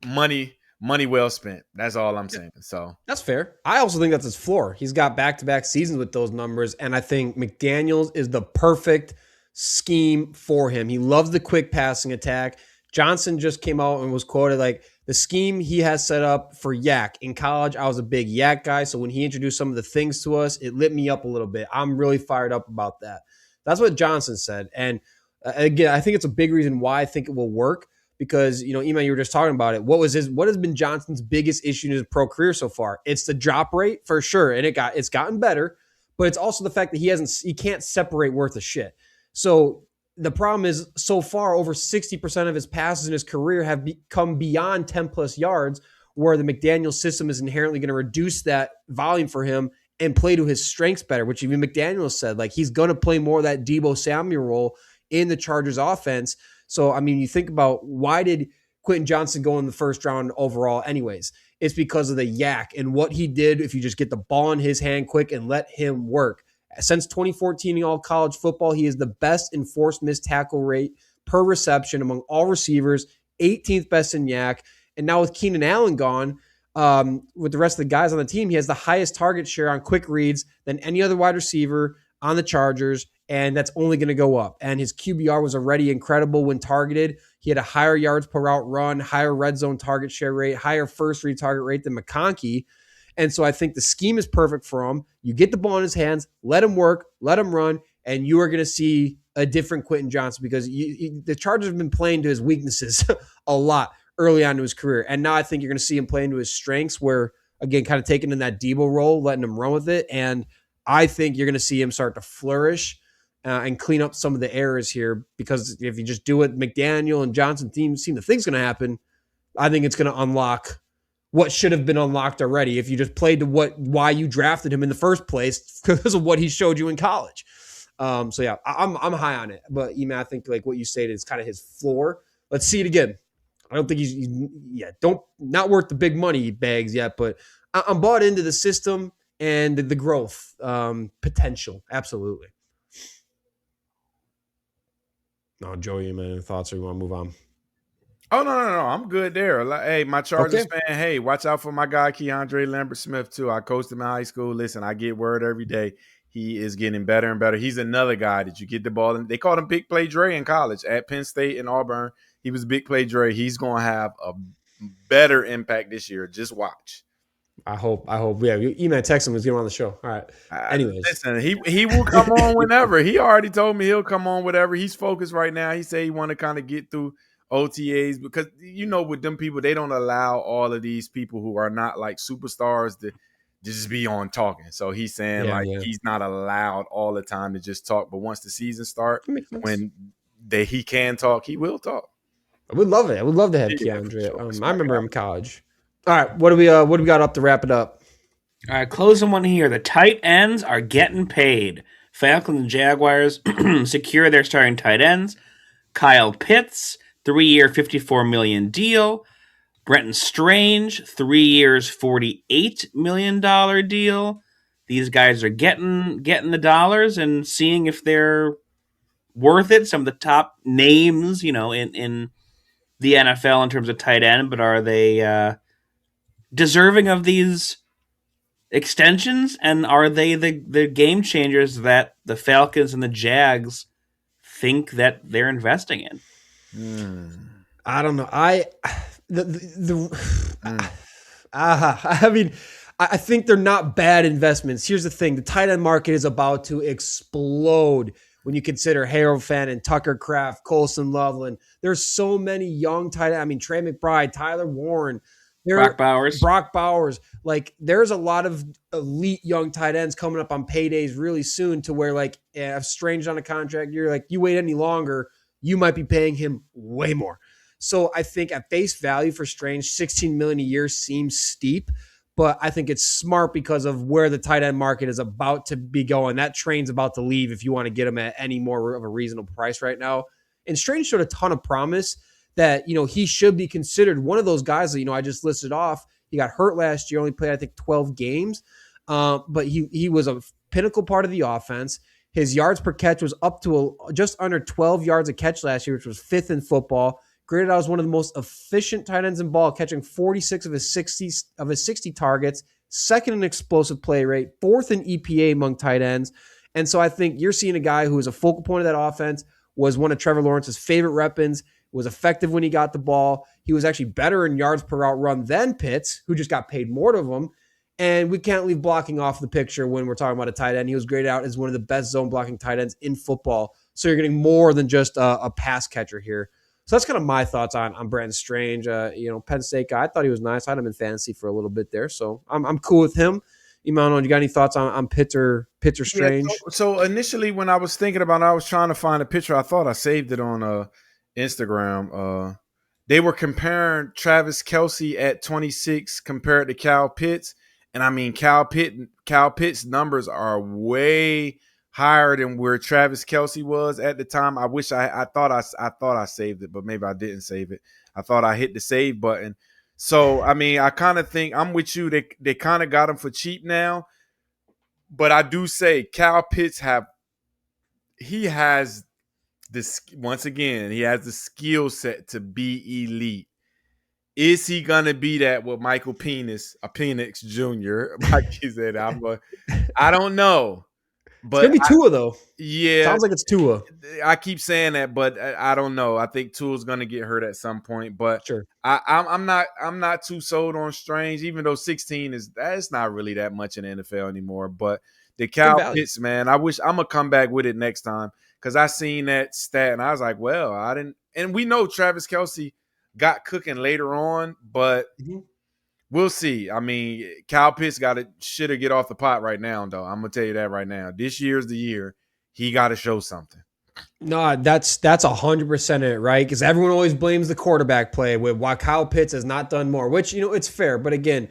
money well spent. That's all I'm saying. So that's fair. I also think that's his floor. He's got back-to-back seasons with those numbers, and I think McDaniels is the perfect scheme for him. He loves the quick passing attack. Johnson just came out and was quoted like, the scheme he has set up for Yak. In college, I was a big Yak guy, so when he introduced some of the things to us, it lit me up a little bit. I'm really fired up about that. That's what Johnson said. And again, I think it's a big reason why I think it will work because, Iman, you were just talking about it. What has been Johnson's biggest issue in his pro career so far? It's the drop rate for sure, and it's gotten better, but it's also the fact that he can't separate worth of shit. So the problem is, so far, over 60% of his passes in his career have come beyond 10-plus yards, where the McDaniel system is inherently going to reduce that volume for him and play to his strengths better, which even McDaniel said. Like, he's going to play more of that Deebo Samuel role in the Chargers offense. So, I mean, you think about why did Quentin Johnston go in the first round overall anyways? It's because of the yak and what he did if you just get the ball in his hand quick and let him work. Since 2014 in all college football, he is the best in forced missed tackle rate per reception among all receivers, 18th best in yak. And now with Keenan Allen gone, with the rest of the guys on the team, he has the highest target share on quick reads than any other wide receiver on the Chargers, and that's only going to go up. And his QBR was already incredible when targeted. He had a higher yards per route run, higher red zone target share rate, higher first read target rate than McConkey. And so I think the scheme is perfect for him. You get the ball in his hands, let him work, let him run, and you are going to see a different Quentin Johnston because the Chargers have been playing to his weaknesses a lot early on in his career. And now I think you're going to see him playing to his strengths where, again, kind of taking in that Deebo role, letting him run with it. And I think you're going to see him start to flourish and clean up some of the errors here because if you just do it, McDaniel and Johnson teams seem the thing's going to happen. I think it's going to unlock what should have been unlocked already if you just played to why you drafted him in the first place because of what he showed you in college. So yeah, I'm high on it. But Iman, I think like what you stated is kind of his floor. Let's see it again. I don't think he's not worth the big money bags yet, but I'm bought into the system and the growth potential. Absolutely. No, Joey, any thoughts or you want to move on? Oh no, I'm good there. Like, hey, my Chargers Okay. fan. Hey, watch out for my guy Keandre Lambert-Smith too. I coached him in high school. Listen, I get word every day. He is getting better and better. He's another guy that you get the ball in. They called him Big Play Dre in college at Penn State and Auburn. He was Big Play Dre. He's going to have a better impact this year. Just watch. I hope. Yeah, you email text him. Let's get him on the show. All right. Anyways, Listen, he will come on whenever. He already told me he'll come on whatever. He's focused right now. He said he want to kind of get through OTAs because with them people, they don't allow all of these people who are not like superstars to just be on talking. So he's saying he's not allowed all the time to just talk. But once the season starts, when he can talk, he will talk. I would love it. I would love to have Keandre. Sure. I remember him in college. All right, what do we got up to wrap it up? All right, closing one here. The tight ends are getting paid. Falcons and Jaguars secure their starting tight ends. Kyle Pitts, 3-year, $54 million deal. Brenton Strange, 3 years, $48 million deal. These guys are getting the dollars and seeing if they're worth it. Some of the top names, in the NFL in terms of tight end, but are they deserving of these extensions? And are they the game changers that the Falcons and the Jags think that they're investing in? I don't know. I mean, I think they're not bad investments. Here's the thing. The tight end market is about to explode when you consider Harold Fannin, Tucker Kraft, Colson Loveland. There's so many young tight ends. I mean, Trey McBride, Tyler Warren, Brock Bowers. Like, there's a lot of elite young tight ends coming up on paydays really soon to where, like, if Strange on a contract, you're like, you wait any longer, you might be paying him way more. So I think at face value for Strange, $16 million a year seems steep, but I think it's smart because of where the tight end market is about to be going. That train's about to leave if you want to get him at any more of a reasonable price right now. And Strange showed a ton of promise that, he should be considered one of those guys that, I just listed off. He got hurt last year, only played, I think, 12 games. But he was a pinnacle part of the offense. His yards per catch was up to just under 12 yards a catch last year, which was fifth in football. Graded out as one of the most efficient tight ends in ball, catching 46 of his 60 targets, second in explosive play rate, fourth in EPA among tight ends. And so I think you're seeing a guy who is a focal point of that offense, was one of Trevor Lawrence's favorite weapons, was effective when he got the ball. He was actually better in yards per route run than Pitts, who just got paid more to him. And we can't leave blocking off the picture when we're talking about a tight end. He was graded out as one of the best zone blocking tight ends in football. So you're getting more than just a pass catcher here. So that's kind of my thoughts on Brenton Strange. Penn State guy. I thought he was nice. I had him in fantasy for a little bit there, so I'm cool with him. Iman, you got any thoughts on Pitts or Strange? Yeah, so initially, when I was thinking about it, I was trying to find a picture. I thought I saved it on Instagram. They were comparing Travis Kelce at 26 compared to Kyle Pitts, and I mean Kyle Pitts' numbers are way higher than where Travis Kelce was at the time. I wish I thought I saved it, but maybe I didn't save it. I thought I hit the save button. So, I mean, I kind of think I'm with you. They kind of got him for cheap now. But I do say Kyle Pitts he has this, once again, he has the skill set to be elite. Is he gonna be that with Michael Penix Jr.? Like he said, I don't know. But it's gonna be Tua though. Yeah, sounds like it's Tua. I keep saying that, but I don't know. I think Tua's gonna get hurt at some point. But sure, I'm not too sold on Strange, even though 16 that's not really that much in the NFL anymore. But the Kyle Pitts, man, I wish I'm gonna come back with it next time because I seen that stat and I was like, well, I didn't. And we know Travis Kelce got cooking later on, but. Mm-hmm. We'll see. I mean, Kyle Pitts should get off the pot right now, though. I'm gonna tell you that right now. This year's the year he got to show something. No, that's 100% it, right? Because everyone always blames the quarterback play with why Kyle Pitts has not done more, which it's fair. But again,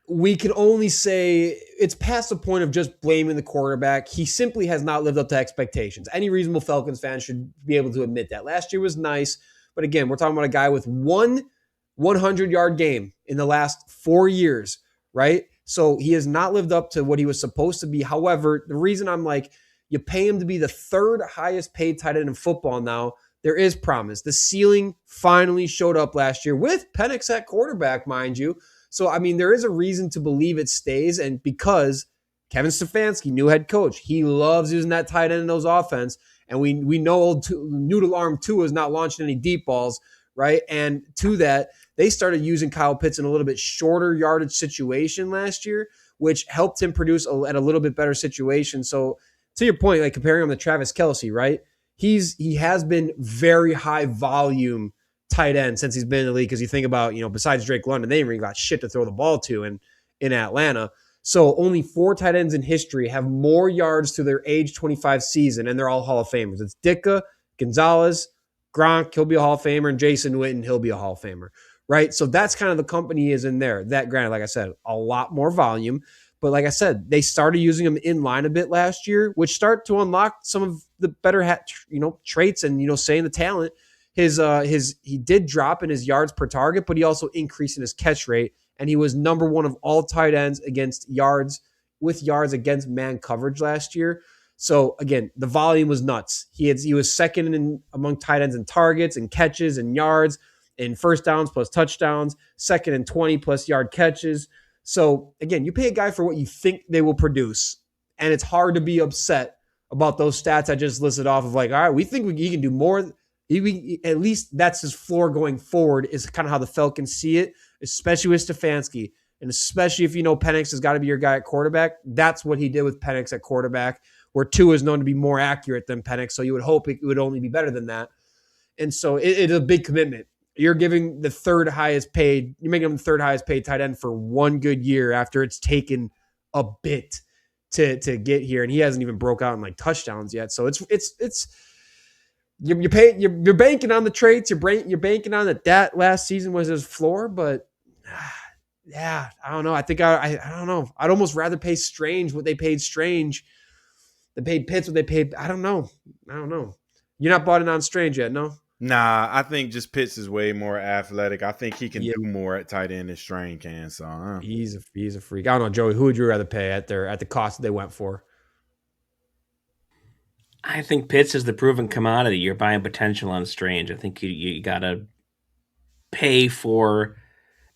we can only say it's past the point of just blaming the quarterback. He simply has not lived up to expectations. Any reasonable Falcons fan should be able to admit that. Last year was nice, but again, we're talking about a guy with one 100-yard game in the last 4 years, right? So he has not lived up to what he was supposed to be. However, the reason I'm like, you pay him to be the third highest paid tight end in football now, there is promise. The ceiling finally showed up last year with Penix at quarterback, mind you. So, I mean, there is a reason to believe it stays. And because Kevin Stefanski, new head coach, he loves using that tight end in those offense. And we know old noodle arm Tua is not launching any deep balls, right? And to that, they started using Kyle Pitts in a little bit shorter yardage situation last year, which helped him produce at a little bit better situation. So to your point, like comparing him to Travis Kelce, right? He has been very high volume tight end since he's been in the league. Because you think about, besides Drake London, they ain't really got shit to throw the ball to in Atlanta. So only 4 tight ends in history have more yards to their age 25 season, and they're all Hall of Famers. It's Ditka, Gonzalez, Gronk, he'll be a Hall of Famer, and Jason Witten, he'll be a Hall of Famer, right? So that's kind of the company he is in there. That, granted, like I said, a lot more volume. But like I said, they started using him in line a bit last year, which start to unlock some of the better traits and saying the talent. He did drop in his yards per target, but he also increased in his catch rate, and he was number 1 of all tight ends against yards against man coverage last year. So again, the volume was nuts. He was second among tight ends in targets and catches and yards and first downs plus touchdowns, second in 20 plus yard catches. So again, you pay a guy for what you think they will produce, and it's hard to be upset about those stats I just listed off of like, all right, we think he can do more. At least that's his floor going forward is kind of how the Falcons see it, especially with Stefanski. And especially if Penix has got to be your guy at quarterback. That's what he did with Penix at quarterback, where Tua is known to be more accurate than Penix. So you would hope it would only be better than that. And so it's a big commitment. You're giving the you're making him the 3rd highest paid tight end for one good year after it's taken a bit to get here. And he hasn't even broke out in like touchdowns yet. So you're banking on the traits. You're banking on that last season was his floor, but yeah, I don't know. I think I don't know. I'd almost rather pay Strange what they paid Strange than paid Pitts what they paid. I don't know. You're not bought in on Strange yet, no? Nah, I think just Pitts is way more athletic. I think he can do more at tight end than Strange can. So he's a freak. I don't know, Joey. Who would you rather pay at the cost that they went for? I think Pitts is the proven commodity. You're buying potential on Strange. I think you gotta pay for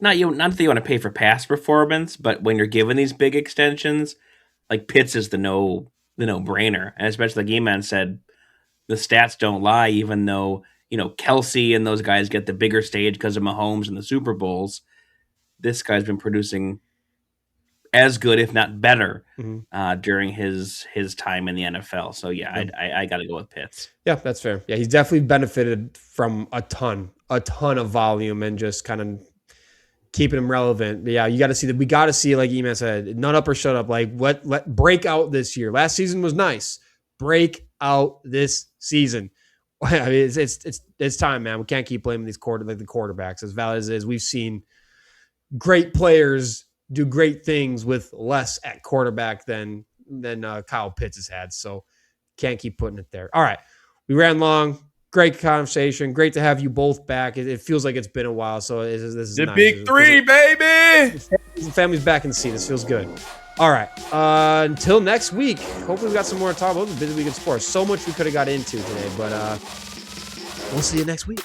not that you want to pay for past performance, but when you're given these big extensions, like Pitts is the no brainer, and especially like Iman said, the stats don't lie. Even though Kelce and those guys get the bigger stage because of Mahomes and the Super Bowls, this guy's been producing as good, if not better, during his time in the NFL. So yeah, I got to go with Pitts. Yeah, that's fair. Yeah, he's definitely benefited from a ton of volume and just kind of keeping him relevant. But yeah, you got to see that. We got to see, like Iman said, nut up or shut up. Like let break out this year. Last season was nice. Break out this season. I mean, it's time, man. We can't keep blaming the quarterbacks. As valid as it is, we've seen great players do great things with less at quarterback than Kyle Pitts has had. So can't keep putting it there. All right. We ran long. Great conversation. Great to have you both back. It feels like it's been a while. So this is the nice. Big 3, baby. The family's back in the seat. This feels good. All right. Until next week. Hopefully we got some more to talk about. It was a busy week in sports. So much we could have got into today, but we'll see you next week.